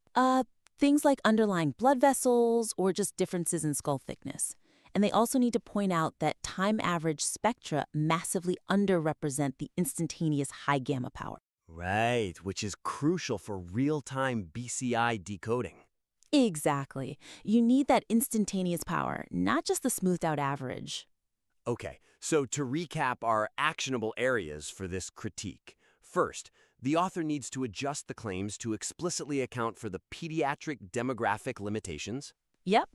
Things like underlying blood vessels or just differences in skull thickness. And they also need to point out that time average spectra massively underrepresent the instantaneous high gamma power. Right, which is crucial for real-time BCI decoding. Exactly. You need that instantaneous power, not just the smoothed out average. Okay, so to recap our actionable areas for this critique. First, the author needs to adjust the claims to explicitly account for the pediatric demographic limitations. Yep.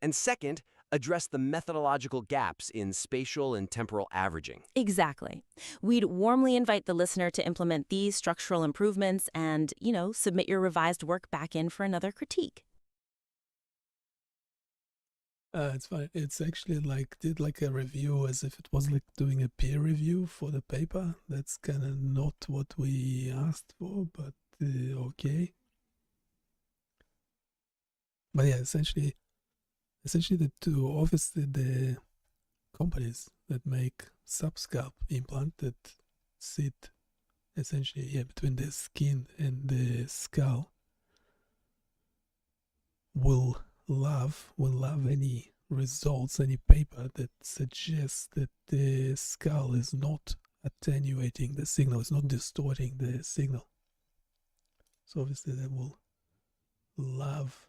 And second, address the methodological gaps in spatial and temporal averaging. Exactly. We'd warmly invite the listener to implement these structural improvements and, submit your revised work back in for another critique. It's fine. It's actually did a review as if it was like doing a peer review for the paper. That's kind of not what we asked for, but okay. But yeah, essentially the two, obviously the companies that make subscalp implant that sit essentially between the skin and the skull will love any results, any paper that suggests that the skull is not attenuating the signal, it's not distorting the signal. So obviously they will love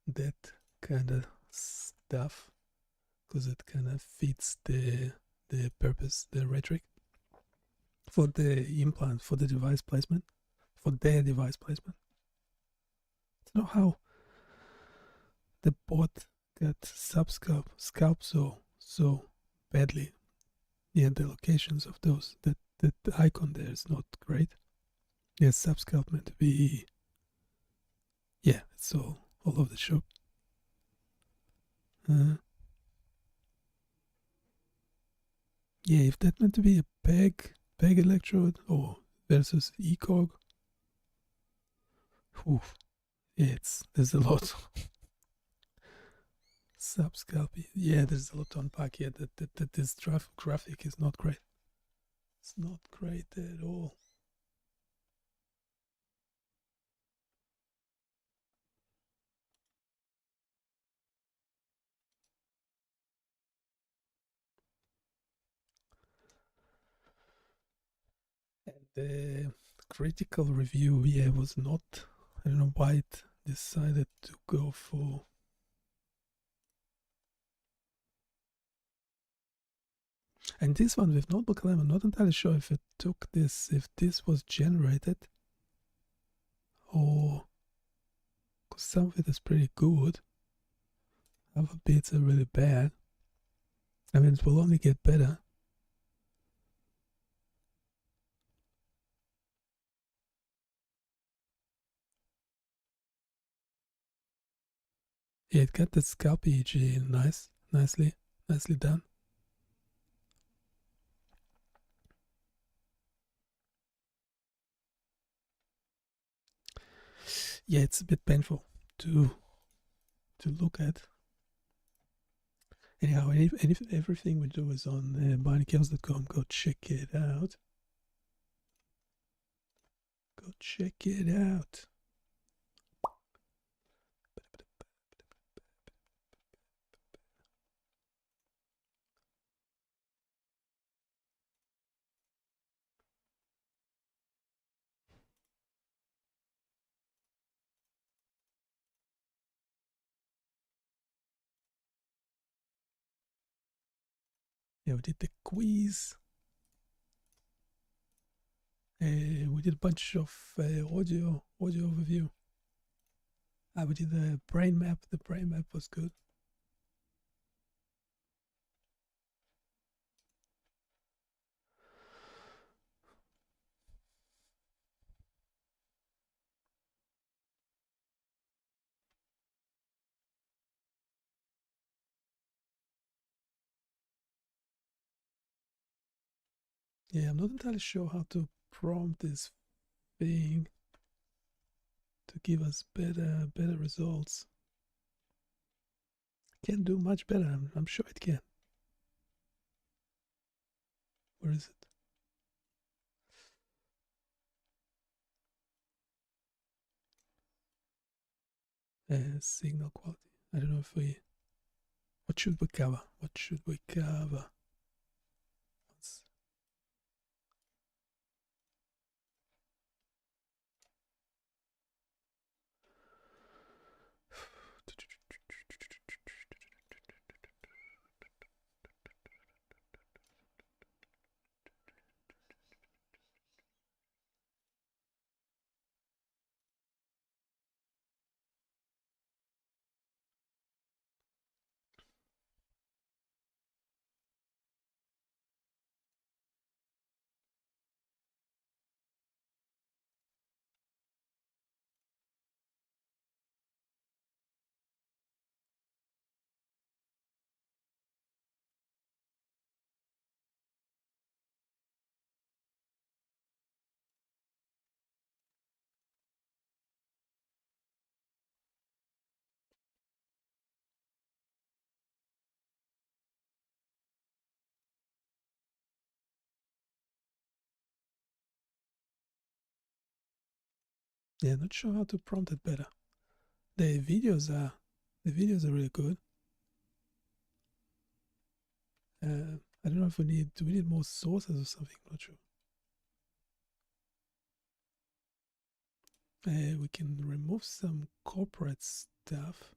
that kind of stuff because it kind of fits the purpose, the rhetoric for the implant, for the device placement, for their device placement. I don't know how the bot got scalp so badly. Yeah, the locations of those, that the icon there is not great. Yeah, subscalp meant to be, yeah, it's all over the shop. Yeah, if that meant to be a peg electrode or versus ECOG, oof, yeah, there's a lot. Subscalp, yeah, there's a lot to unpack here. That this graphic is not great. It's not great at all. And the critical review, yeah, was not. I don't know why it decided to go for. And this one with Notebook LM, I'm not entirely sure if it took this, if this was generated, or because some of it is pretty good, other bits are really bad. I mean, it will only get better. Yeah, it got the scalp EEG nicely done. Yeah, it's a bit painful to look at. Anyhow, everything we do is on BioniChaos.com. Go check it out. Go check it out. Yeah, we did the quiz. We did a bunch of audio overview. We did the brain map. The brain map was good. Yeah, I'm not entirely sure how to prompt this thing to give us better results. Can do much better. I'm sure it can. Where is it? Signal quality. I don't know if we. What should we cover? What should we cover? Yeah, not sure how to prompt it better. The videos are really good. I don't know if do we need more sources or something? Not sure. We can remove some corporate stuff.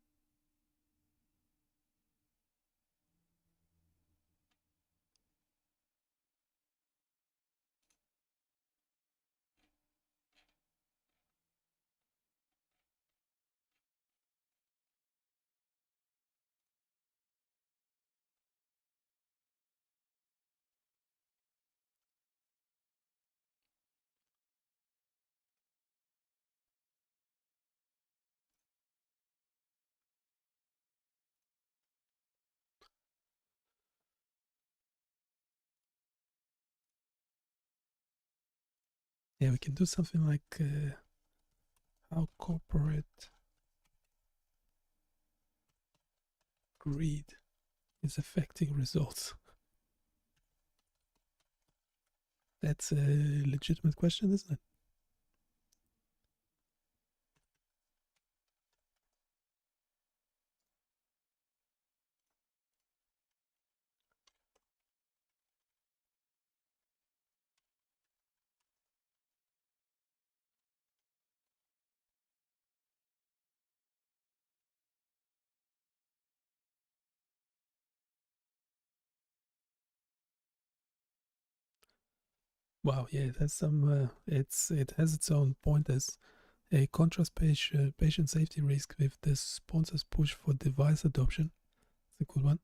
Yeah, we can do something like how corporate greed is affecting results. That's a legitimate question, isn't it? Wow, yeah, that's some. It has its own pointers. A contrast patient safety risk with the sponsor's push for device adoption. It's a good one.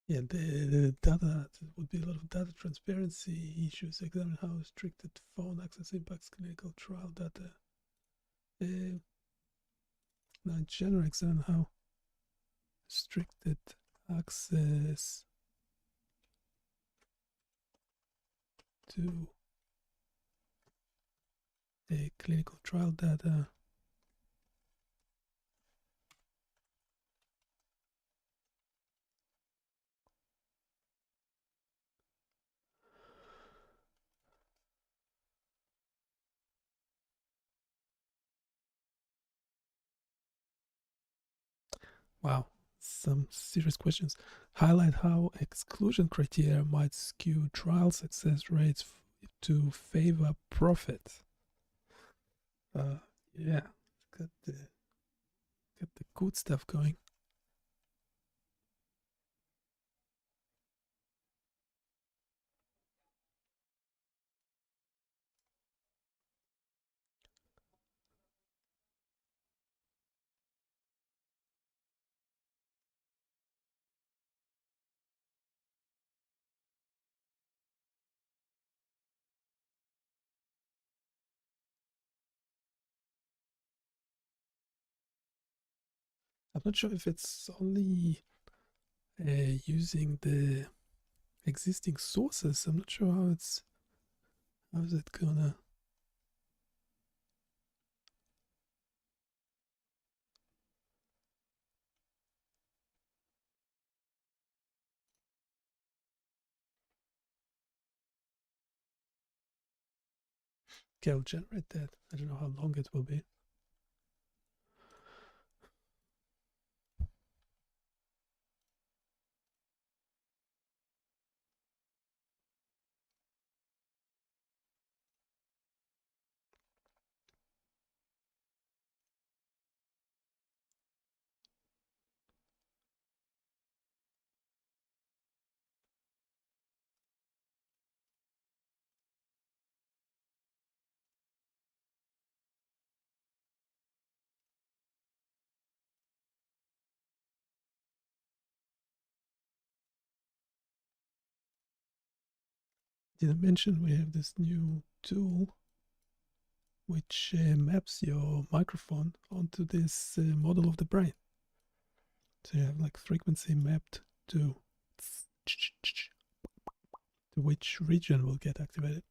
Yeah, the data, there would be a lot of data transparency issues. Examine how restricted phone access impacts clinical trial data. Now, in general, examine how restricted access to a clinical trial data. Wow, some serious questions. Highlight how exclusion criteria might skew trial success rates to favor profit. Yeah, got the good stuff going. I'm not sure if it's only using the existing sources. I'm not sure how is it gonna. Okay, I'll generate that. I don't know how long it will be. Did I mention we have this new tool which maps your microphone onto this model of the brain? So you have like frequency mapped to which region will get activated.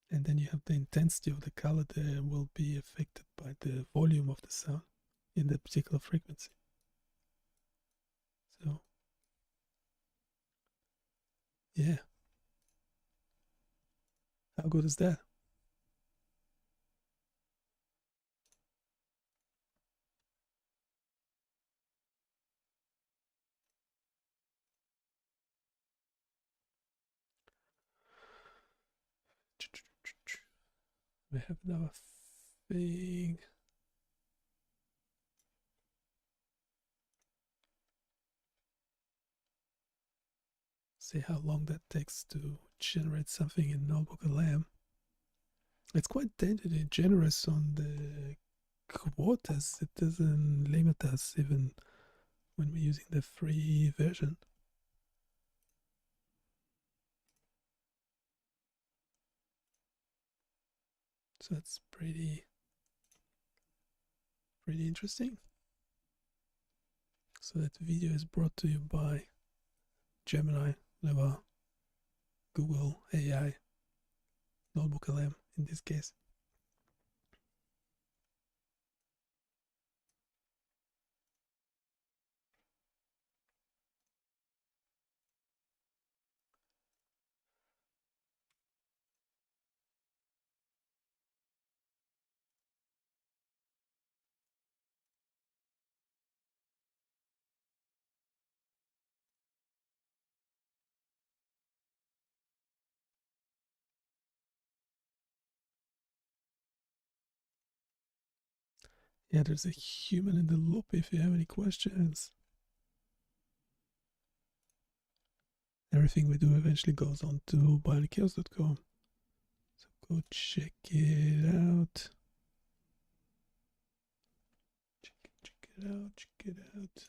And then you have the intensity of the color there will be affected by the volume of the sound in that particular frequency. So, yeah. How good is that? We have another thing. See how long that takes to generate something in Notebook LM. It's quite generous on the quotas. It doesn't limit us even when we're using the free version. So that's pretty interesting. So that video is brought to you by Gemini, Leva, Google AI, Notebook LM in this case. Yeah, there's a human in the loop if you have any questions. Everything we do eventually goes on to BioniChaos.com. So go check it out. Check it out. Check it out.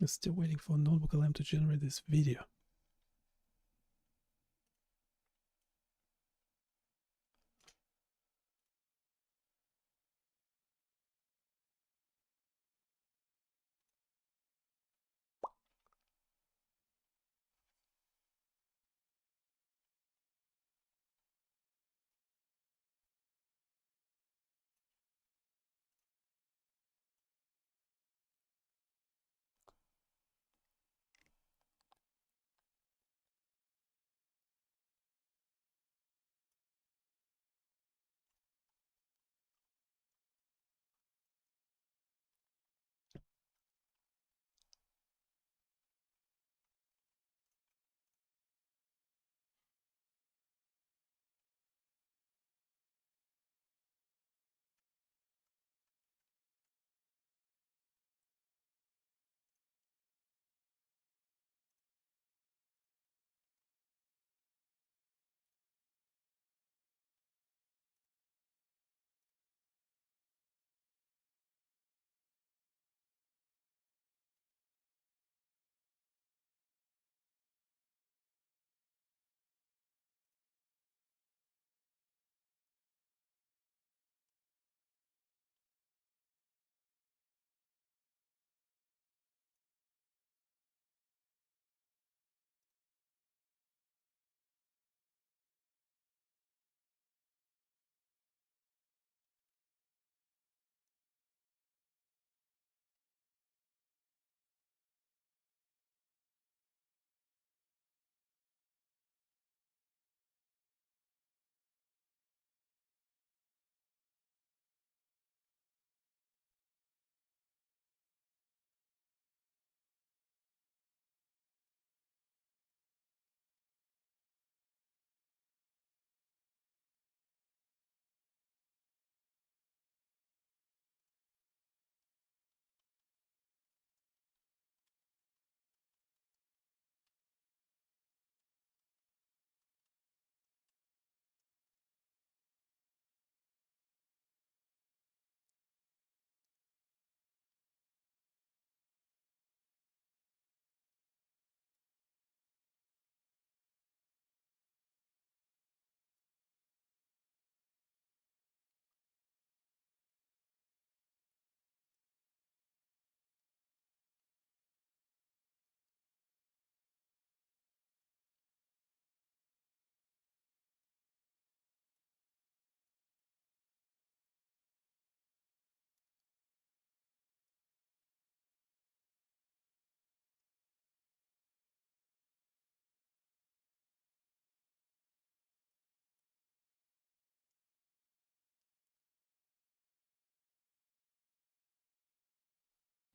I'm still waiting for Notebook LM to generate this video.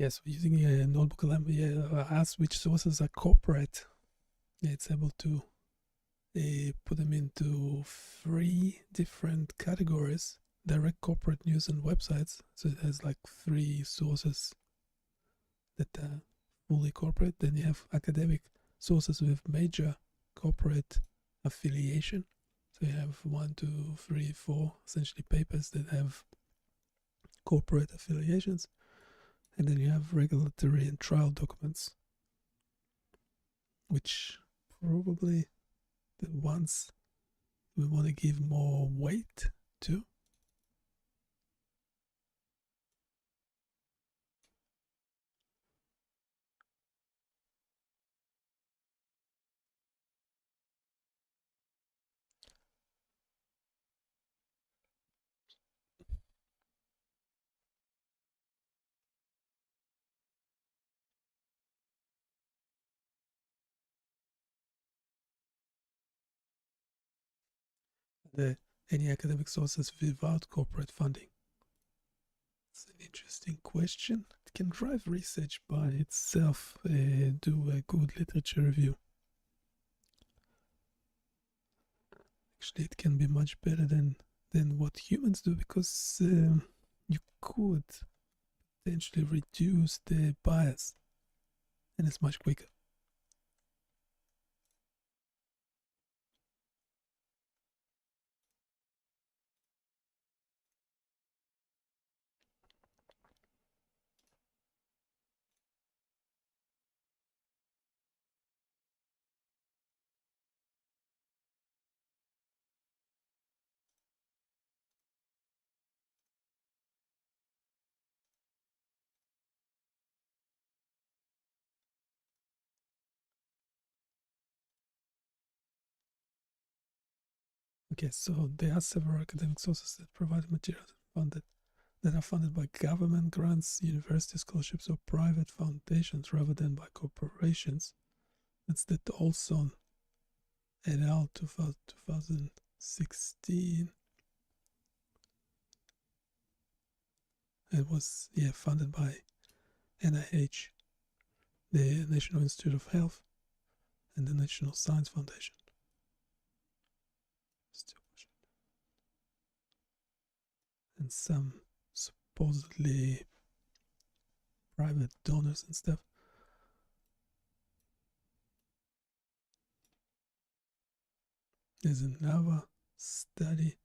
Yes, using a notebook LM, ask which sources are corporate. It's able to put them into 3 different categories: direct corporate news and websites. So it has like 3 sources that are fully corporate. Then you have academic sources with major corporate affiliation. So you have 1, 2, 3, 4 essentially papers that have corporate affiliations. And then you have regulatory and trial documents, which probably the ones we want to give more weight to. Any academic sources without corporate funding? It's an interesting question. It can drive research by itself, do a good literature review. Actually, it can be much better than what humans do, because you could potentially reduce the bias, and it's much quicker. Okay, so there are several academic sources that provide materials that are funded by government grants, university scholarships, or private foundations rather than by corporations. That's the Olson et al. 2016. It was funded by NIH, the National Institute of Health, and the National Science Foundation. And some supposedly private donors and stuff. There's another study.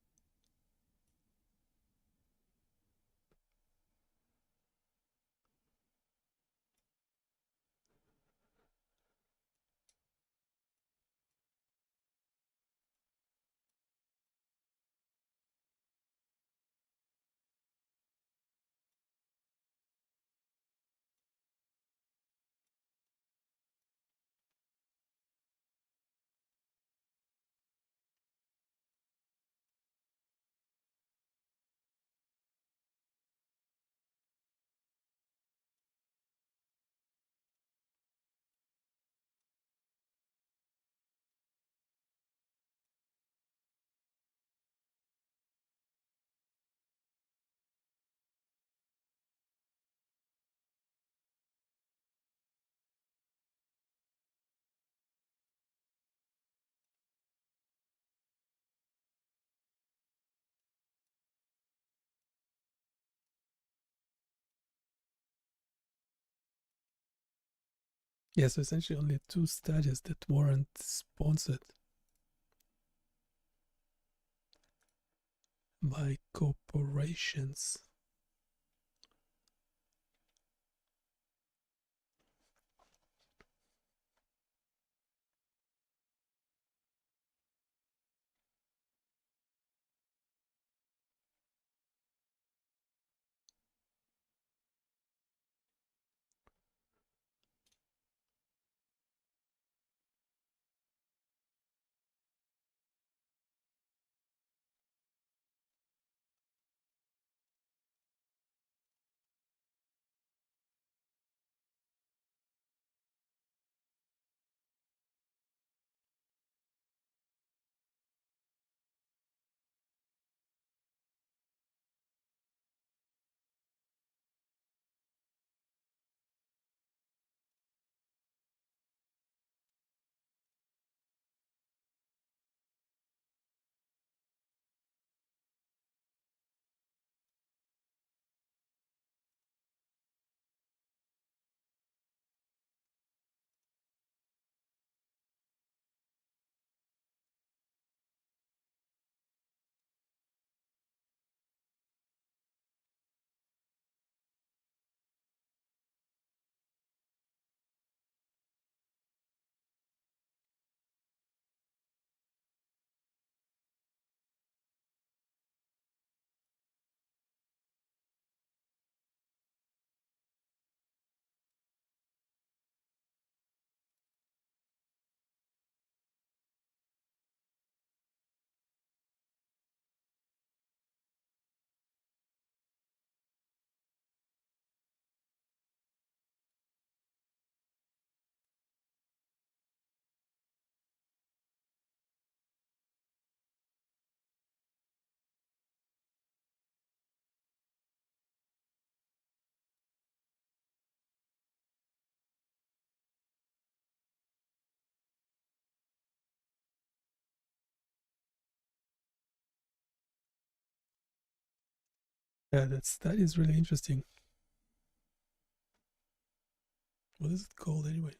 Yeah, so essentially only 2 studies that weren't sponsored by corporations. Yeah, that is really interesting. What is it called anyway?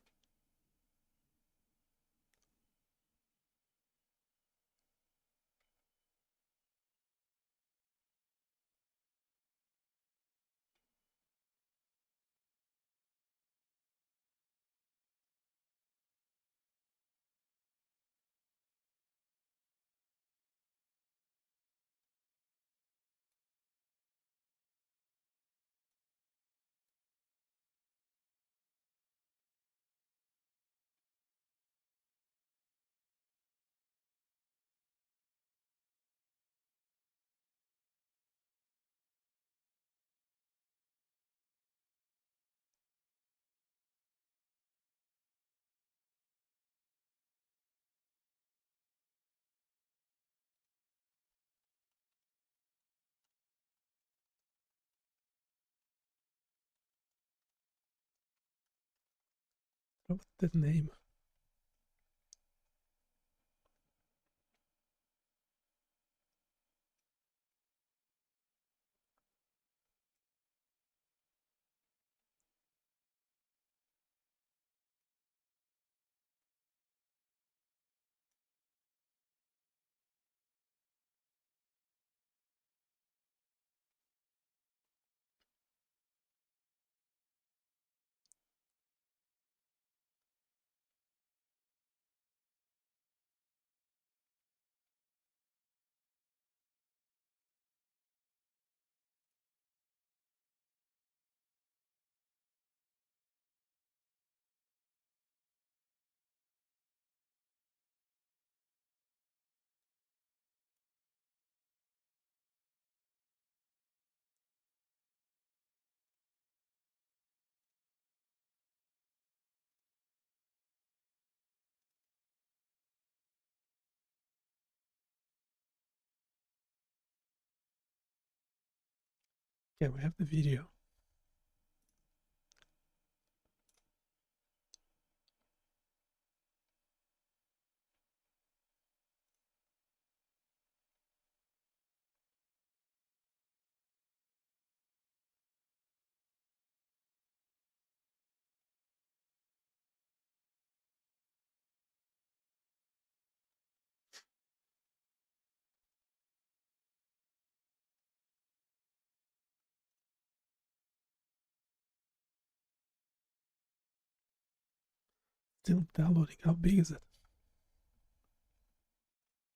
What's that name? Yeah, we have the video. Still downloading. How big is it?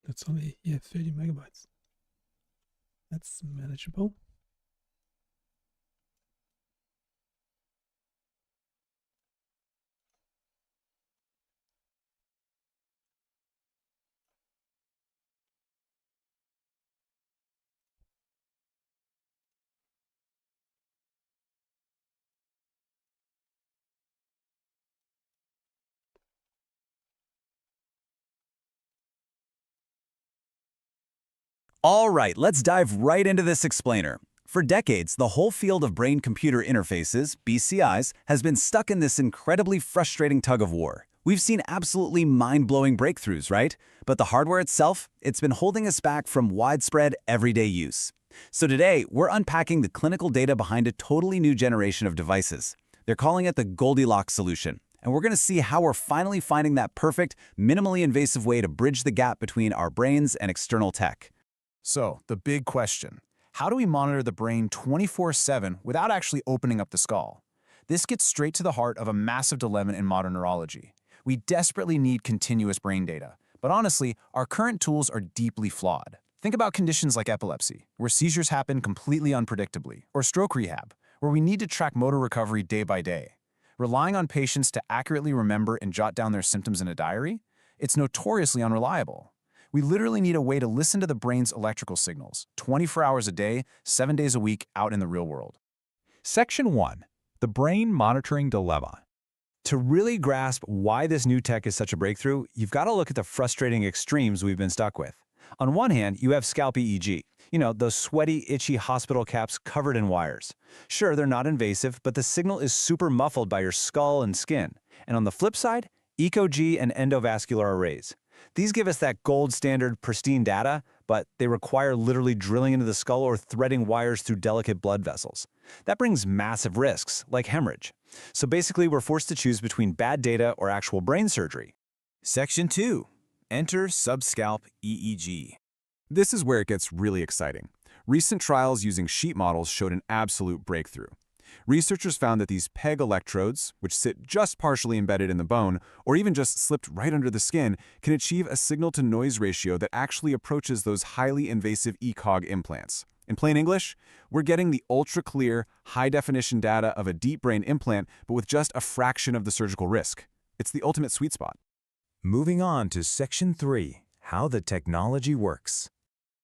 That's only, yeah, 30 megabytes. That's manageable. All right, let's dive right into this explainer. For decades, the whole field of brain-computer interfaces, BCIs, has been stuck in this incredibly frustrating tug-of-war. We've seen absolutely mind-blowing breakthroughs, right? But the hardware itself, it's been holding us back from widespread, everyday use. So today, we're unpacking the clinical data behind a totally new generation of devices. They're calling it the Goldilocks solution. And we're going to see how we're finally finding that perfect, minimally invasive way to bridge the gap between our brains and external tech. So, the big question. How do we monitor the brain 24/7 without actually opening up the skull? This gets straight to the heart of a massive dilemma in modern neurology. We desperately need continuous brain data, but honestly, our current tools are deeply flawed. Think about conditions like epilepsy, where seizures happen completely unpredictably, or stroke rehab, where we need to track motor recovery day by day. Relying on patients to accurately remember and jot down their symptoms in a diary? It's notoriously unreliable. We literally need a way to listen to the brain's electrical signals, 24 hours a day, 7 days a week, out in the real world. Section 1. The Brain Monitoring Dilemma. To really grasp why this new tech is such a breakthrough, you've got to look at the frustrating extremes we've been stuck with. On one hand, you have scalp EEG. You know, those sweaty, itchy hospital caps covered in wires. Sure, they're not invasive, but the signal is super muffled by your skull and skin. And on the flip side, EKG and endovascular arrays. These give us that gold standard pristine data, but they require literally drilling into the skull or threading wires through delicate blood vessels. That brings massive risks, like hemorrhage. So basically, we're forced to choose between bad data or actual brain surgery. Section 2. Enter subscalp EEG. This is where it gets really exciting. Recent trials using sheet models showed an absolute breakthrough. Researchers found that these PEG electrodes, which sit just partially embedded in the bone, or even just slipped right under the skin, can achieve a signal-to-noise ratio that actually approaches those highly invasive ECOG implants. In plain English, we're getting the ultra-clear, high-definition data of a deep brain implant, but with just a fraction of the surgical risk. It's the ultimate sweet spot. Moving on to Section 3, how the technology works.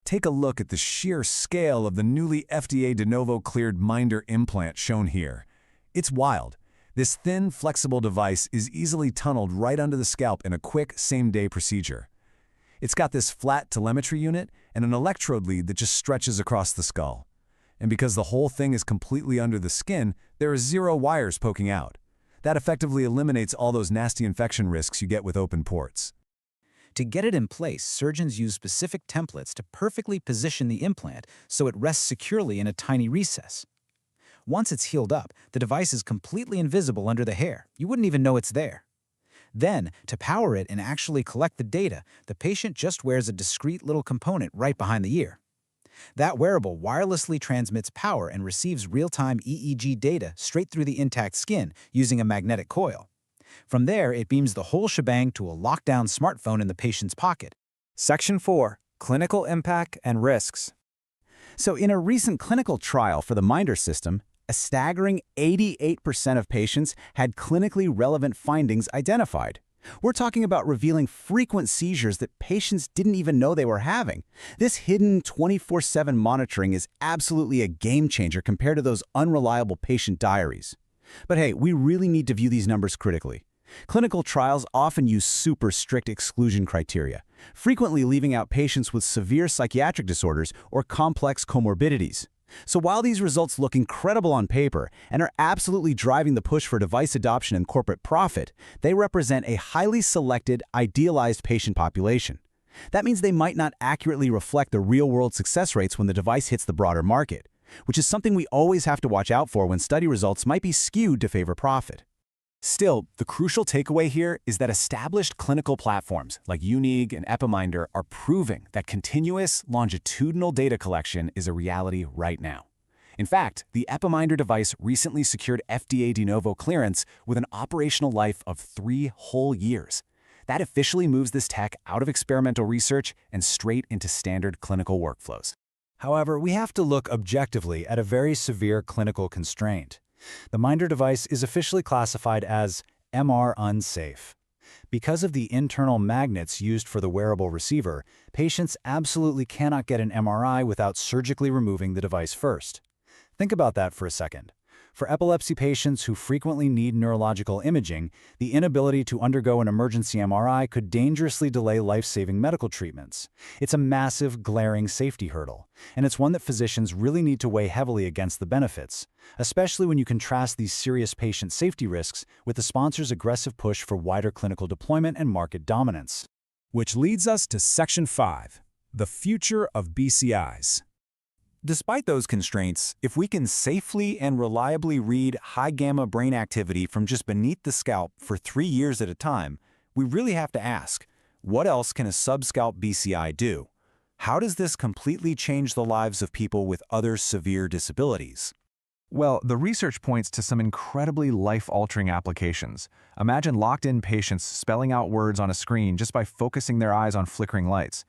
Take a look at the sheer scale of the newly FDA de novo cleared Minder implant shown here. It's wild. This thin, flexible device is easily tunneled right under the scalp in a quick, same-day procedure. It's got this flat telemetry unit and an electrode lead that just stretches across the skull. And because the whole thing is completely under the skin, there are 0 wires poking out. That effectively eliminates all those nasty infection risks you get with open ports. To get it in place, surgeons use specific templates to perfectly position the implant so it rests securely in a tiny recess. Once it's healed up, the device is completely invisible under the hair. You wouldn't even know it's there. Then, to power it and actually collect the data, the patient just wears a discrete little component right behind the ear. That wearable wirelessly transmits power and receives real-time EEG data straight through the intact skin using a magnetic coil. From there, it beams the whole shebang to a lockdown smartphone in the patient's pocket. Section 4, clinical impact and risks. So in a recent clinical trial for the Minder system, a staggering 88% of patients had clinically relevant findings identified. We're talking about revealing frequent seizures that patients didn't even know they were having. This hidden 24/7 monitoring is absolutely a game changer compared to those unreliable patient diaries. But hey, we really need to view these numbers critically. Clinical trials often use super strict exclusion criteria, frequently leaving out patients with severe psychiatric disorders or complex comorbidities. So while these results look incredible on paper and are absolutely driving the push for device adoption and corporate profit, they represent a highly selected, idealized patient population. That means they might not accurately reflect the real-world success rates when the device hits the broader market, which is something we always have to watch out for when study results might be skewed to favor profit. Still, the crucial takeaway here is that established clinical platforms like UNIG and Epiminder are proving that continuous longitudinal data collection is a reality right now. In fact, the Epiminder device recently secured FDA de novo clearance with an operational life of 3 whole years. That officially moves this tech out of experimental research and straight into standard clinical workflows. However, we have to look objectively at a very severe clinical constraint. The Minder device is officially classified as MR unsafe. Because of the internal magnets used for the wearable receiver, patients absolutely cannot get an MRI without surgically removing the device first. Think about that for a second. For epilepsy patients who frequently need neurological imaging, the inability to undergo an emergency MRI could dangerously delay life-saving medical treatments. It's a massive, glaring safety hurdle, and it's one that physicians really need to weigh heavily against the benefits, especially when you contrast these serious patient safety risks with the sponsor's aggressive push for wider clinical deployment and market dominance. Which leads us to Section 5, the future of BCIs. Despite those constraints, if we can safely and reliably read high-gamma brain activity from just beneath the scalp for 3 years at a time, we really have to ask, what else can a subscalp BCI do? How does this completely change the lives of people with other severe disabilities? Well, the research points to some incredibly life-altering applications. Imagine locked-in patients spelling out words on a screen just by focusing their eyes on flickering lights.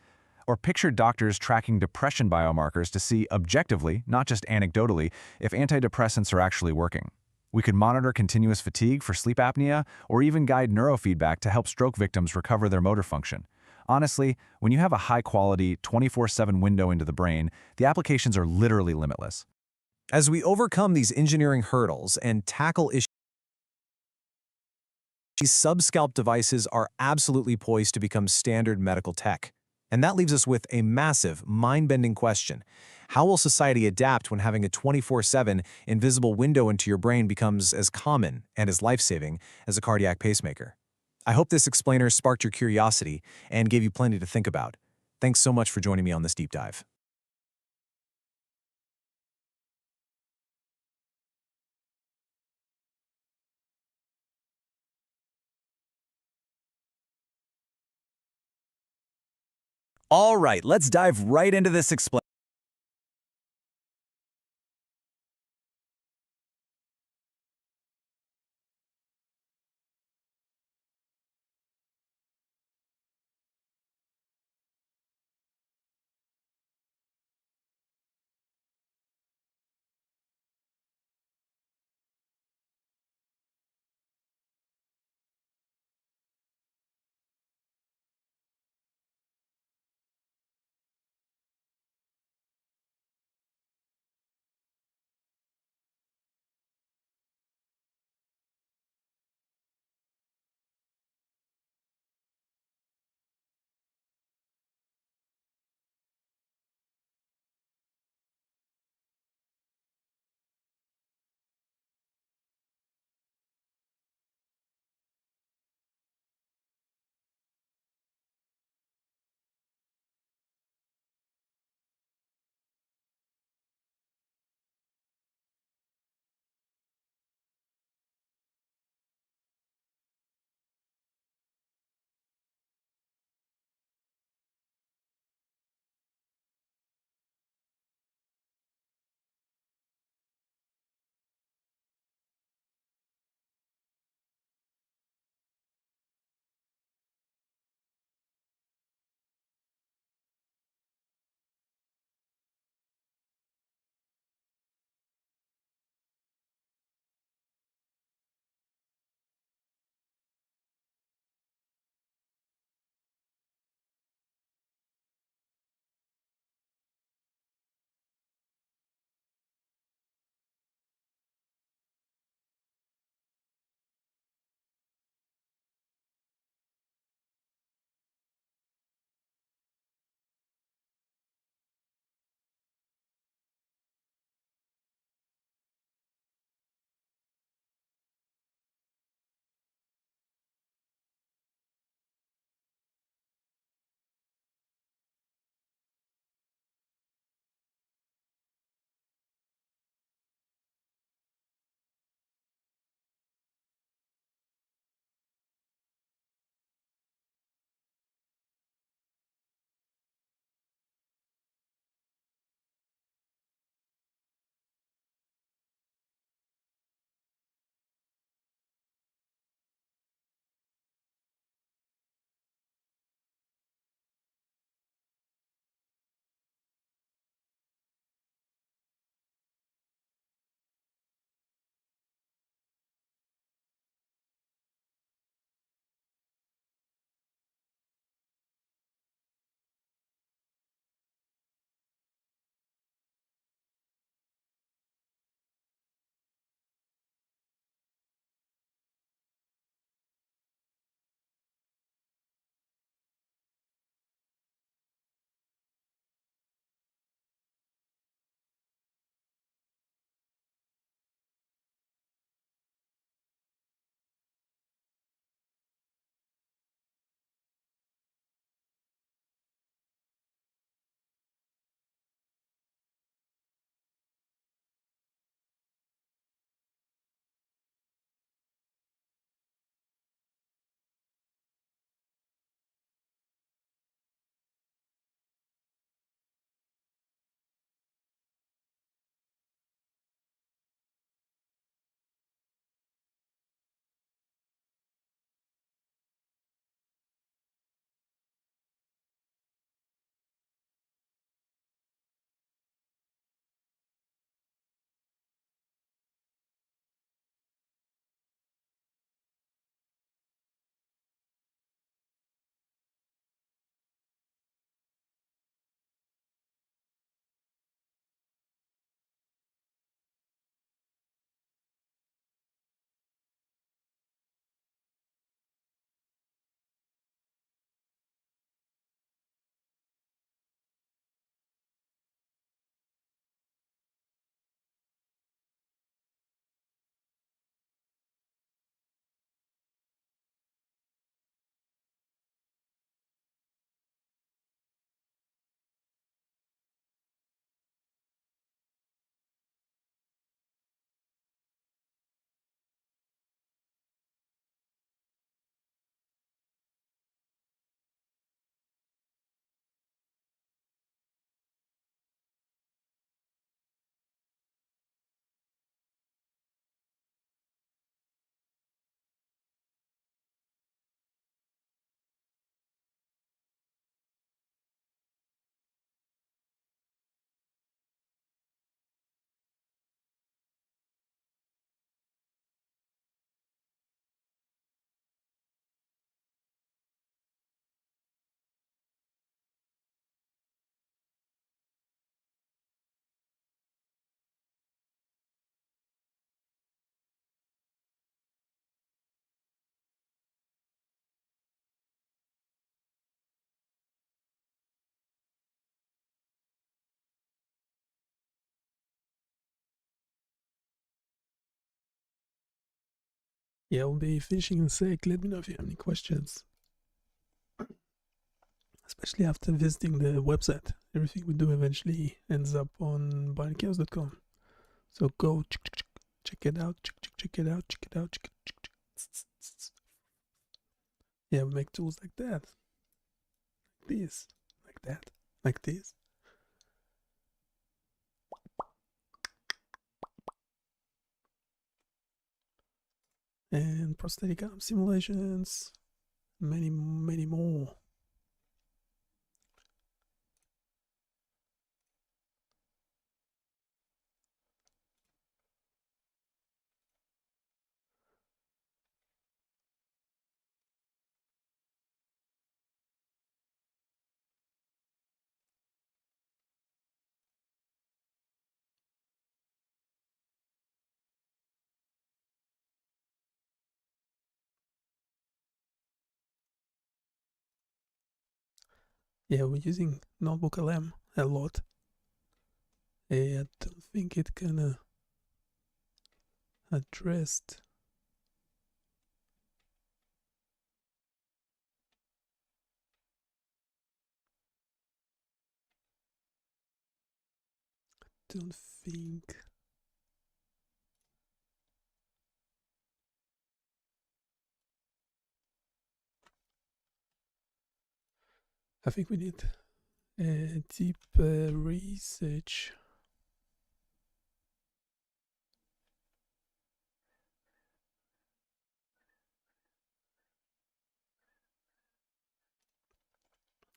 Or picture doctors tracking depression biomarkers to see objectively, not just anecdotally, if antidepressants are actually working. We could monitor continuous fatigue for sleep apnea, or even guide neurofeedback to help stroke victims recover their motor function. Honestly, when you have a high-quality, 24/7 window into the brain, the applications are literally limitless. As we overcome these engineering hurdles and tackle issues, these subscalp devices are absolutely poised to become standard medical tech. And that leaves us with a massive, mind-bending question. How will society adapt when having a 24/7 invisible window into your brain becomes as common and as life-saving as a cardiac pacemaker? I hope this explainer sparked your curiosity and gave you plenty to think about. Thanks so much for joining me on this deep dive. All right, let's dive right into this explainer. Yeah, we'll be finishing in a sec. Let me know if you have any questions. Especially after visiting the website. Everything we do eventually ends up on BioniChaos.com. So go check it out, check it out, check it out, check it. Yeah, we make tools like that. Like this, like that, like this. And prosthetic arm simulations, many more. Yeah, we're using Notebook LM a lot. I don't think it can addressed. Don't think. I think we need deep research.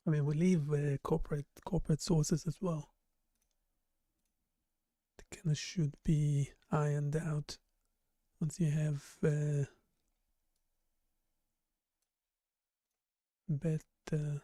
I mean, we leave corporate sources as well. They kind of should be ironed out once you have better